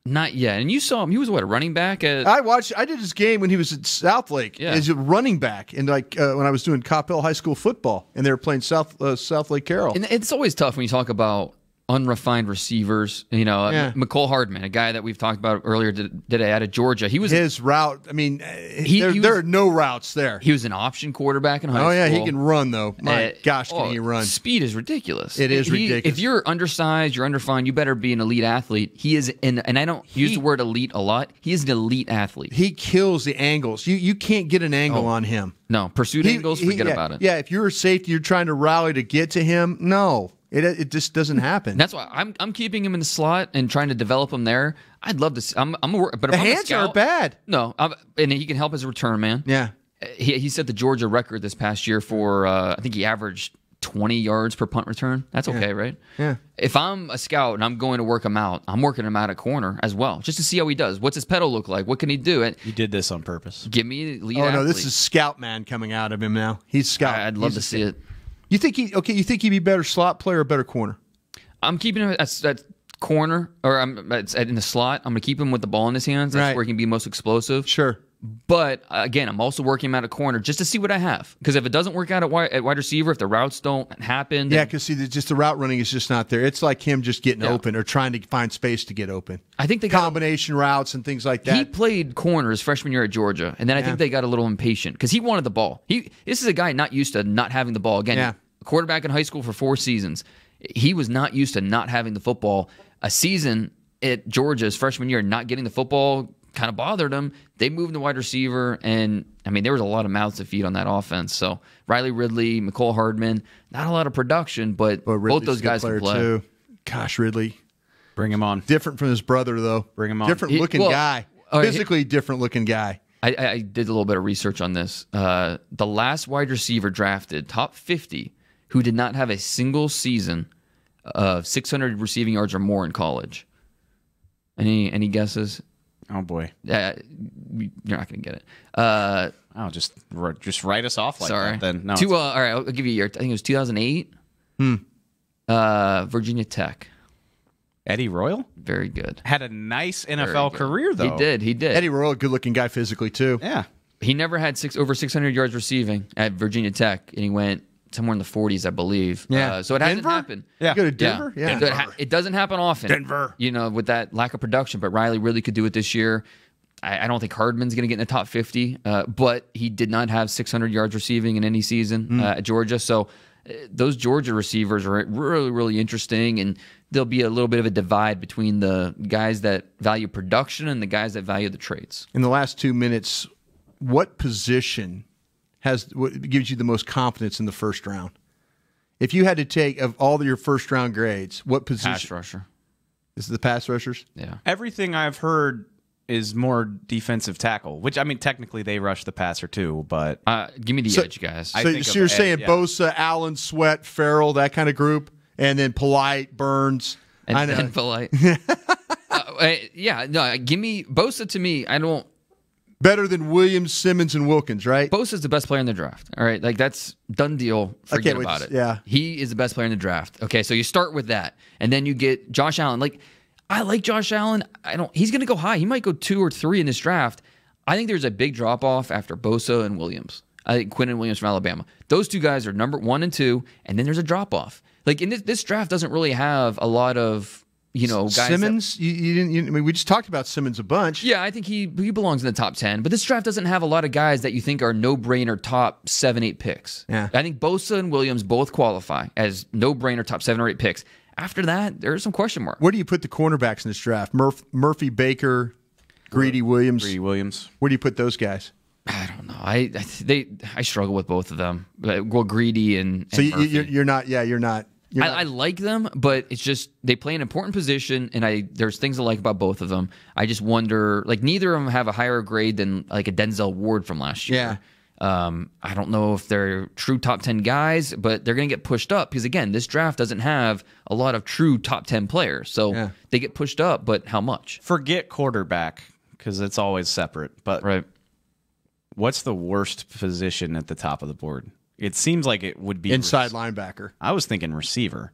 Not yet. And you saw him. He was, a running back? I did his game when he was at Southlake as a running back. And when I was doing Coppell High School football, and they were playing Southlake Carroll. And it's always tough when you talk about unrefined receivers. Mccoy Hardman, a guy that we've talked about earlier today out of Georgia. He was his route. I mean, there are no routes there. He was an option quarterback in high school. Oh yeah, he can run though. My gosh, can he run? Speed is ridiculous. It is ridiculous. If you're undersized, you're underfined, you better be an elite athlete. He is, and I don't use the word elite a lot. He is an elite athlete. He kills the angles. You can't get an angle on him. No, pursuit angles. Forget about it. Yeah, if you're a safety, you're trying to rally to get to him. No. It just doesn't happen. That's why I'm keeping him in the slot and trying to develop him there. I'd love to see. But if the hands are bad. No, and he can help as a return man. Yeah, he set the Georgia record this past year for I think he averaged 20 yards per punt return. That's okay, right? Yeah. If I'm a scout and I'm going to work him out, I'm working him out at corner as well, just to see how he does. What's his pedal look like? What can he do? You did this on purpose. Give me lead. Oh no, athlete. this is scout man coming out of him now. He's scout. I'd love to see it. You think he'd be better slot player or better corner? I'm keeping him at corner, or in the slot. I'm going to keep him with the ball in his hands. That's where he can be most explosive. Sure. But again, I'm also working him out at corner just to see what I have. Because if it doesn't work out at wide receiver, if the routes don't happen, because the route running is just not there. It's like him just getting open or trying to find space to get open. I think they combination routes and things like that. He played corner his freshman year at Georgia, and then I think they got a little impatient because he wanted the ball. This is a guy not used to not having the ball. Again, quarterback in high school for 4 seasons. He was not used to not having the football. A season at Georgia's freshman year, not getting the football kind of bothered him. They moved to wide receiver, and there was a lot of mouths to feed on that offense. So Riley Ridley, Mccoy Hardman, not a lot of production, but both those guys can play. Too. Gosh, Ridley, bring him on. Different from his brother though. Bring him on. Different looking guy. Physically different looking guy. I did a little bit of research on this. The last wide receiver drafted, top 50, who did not have a single season of 600 receiving yards or more in college. Any guesses? Oh boy, you're not going to get it. Just write us off like that. Then no. All right, I'll give you a year. I think it was 2008. Virginia Tech. Eddie Royal, very good. Had a nice NFL career though. He did. Eddie Royal, good looking guy physically too. Yeah, he never had over 600 yards receiving at Virginia Tech, and he went somewhere in the 40s, I believe. Yeah. So it hasn't happened. Yeah. Go to Denver? Yeah. Denver. It doesn't happen often. Denver. With that lack of production. But Riley really could do it this year. I don't think Hardman's going to get in the top 50, but he did not have 600 yards receiving in any season at Georgia. So those Georgia receivers are really, really interesting, and there'll be a little bit of a divide between the guys that value production and the guys that value the traits. In the last 2 minutes, what position what gives you the most confidence in the first round? If you had to take of all your first round grades, what position? Pass rusher. This is the pass rushers? Yeah. Everything I've heard is more defensive tackle, which technically they rush the passer too, but give me the edge, guys. So you're saying Bosa, Allen, Sweat, Farrell, that kind of group, and then Polite, Burns. And Polite. Give me Bosa. To me, I don't. Better than Williams, Simmons, and Wilkins, right? Bosa's the best player in the draft. All right, that's done deal. Forget about it. Yeah, he is the best player in the draft. Okay, so you start with that, and then you get Josh Allen. I like Josh Allen. He's going to go high. He might go 2 or 3 in this draft. I think there's a big drop off after Bosa and Williams. I think Quinnen Williams from Alabama. Those two guys are number 1 and 2, and then there's a drop off. In this draft doesn't really have a lot of guys. Simmons, you didn't. We just talked about Simmons a bunch. Yeah, I think he belongs in the top 10. But this draft doesn't have a lot of guys that you think are no-brainer top 7, 8 picks. Yeah, I think Bosa and Williams both qualify as no-brainer top 7 or 8 picks. After that, there's some question marks. Where do you put the cornerbacks in this draft? Murphy, Baker, Greedy Williams. Greedy Williams. Where do you put those guys? I don't know. I struggle with both of them. Well, Greedy and so Murphy. you're not. Yeah, you're not. I like them, but it's just they play an important position, and there's things I like about both of them. I just wonder, like, neither of them have a higher grade than like a Denzel Ward from last year. Yeah. I don't know if they're true top 10 guys, but they're going to get pushed up because, again, this draft doesn't have a lot of true top 10 players. So they get pushed up, but how much? Forget quarterback because it's always separate. But what's the worst position at the top of the board? It seems like it would be inside linebacker. I was thinking receiver.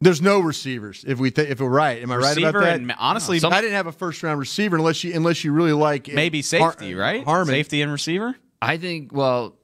There's no receivers. If we're right, am I right about that? And honestly, I didn't have a first round receiver unless you really like maybe safety, right? Harmon. Safety and receiver. I think. Well,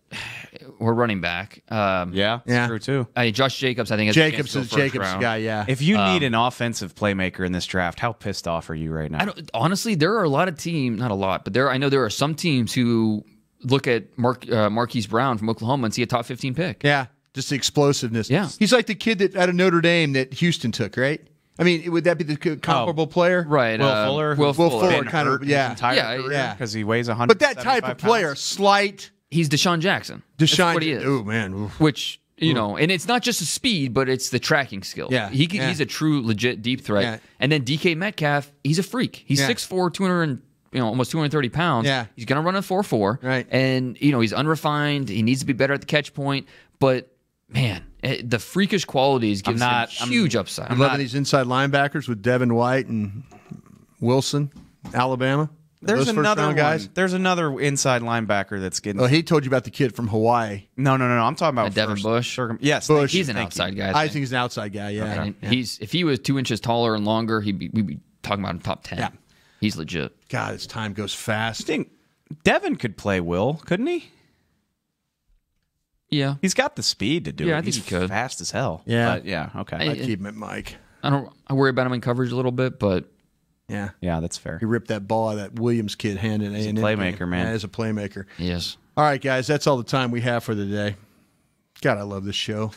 we're running back. Yeah, true too. Josh Jacobs, I think Jacobs is the guy. Yeah. If you need an offensive playmaker in this draft, how pissed off are you right now? Honestly, there are a lot of teams. Not a lot, but I know there are some teams who look at Marquis Brown from Oklahoma and see a top 15 pick. Yeah, just the explosiveness. Yeah. He's like the kid that out of Notre Dame that Houston took, right? I mean, would that be the comparable player? Right. Will Fuller kind of, because he weighs 100. But that type of player, pounds. Slight. He's Deshaun Jackson. That's what he is. Oh, man. Oof. Which, and it's not just the speed, but it's the tracking skill. Yeah. He's a true, legit deep threat. Yeah. And then DK Metcalf, he's a freak. He's 6'4", 200 almost 230 pounds. Yeah. He's going to run a 4.4. Right. And, he's unrefined. He needs to be better at the catch point. But, man, the freakish qualities gives him huge upside. I'm loving these inside linebackers with Devin White and Wilson, Alabama. There's another guys. There's another inside linebacker that's getting. Oh, he told you about the kid from Hawaii. No. I'm talking about Devin Bush. Yes, Bush. He's an outside guy. I think he's an outside guy. Yeah. Okay. If he was 2 inches taller and longer, we'd be talking about him top 10. Yeah. He's legit. God, his time goes fast. I think Devin could play Will, couldn't he? Yeah. He's got the speed to do it. I think he's he could. Fast as hell. Yeah. But yeah, okay. I'd keep him at Mike. I worry about him in coverage a little bit, but yeah, that's fair. He ripped that ball out of that Williams kid hand in A&M. He's a playmaker, man. Yeah, he's a playmaker. Yes. All right, guys, that's all the time we have for the day. God, I love this show.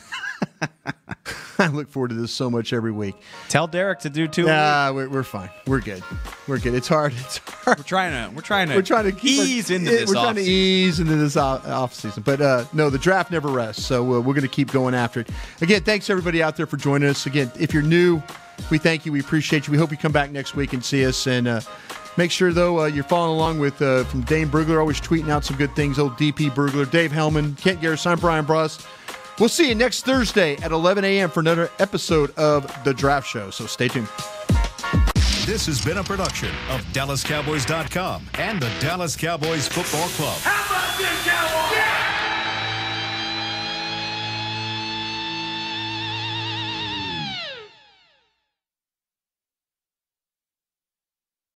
I look forward to this so much every week. Tell Derek to do 2 Yeah, we're fine. We're good. It's hard. We're trying to ease into this. We're trying to ease into this off season, but no, the draft never rests. So we're going to keep going after it. Again, thanks everybody out there for joining us. Again, if you're new, we thank you. We appreciate you. We hope you come back next week and see us. And make sure though you're following along with from Dane Brugler, always tweeting out some good things. Old DP Brugler, Dave Hellman, Kent Garrett, I'm Brian Bross. We'll see you next Thursday at 11 a.m. for another episode of The Draft Show, so stay tuned. This has been a production of DallasCowboys.com and the Dallas Cowboys Football Club. How about this, Cowboys?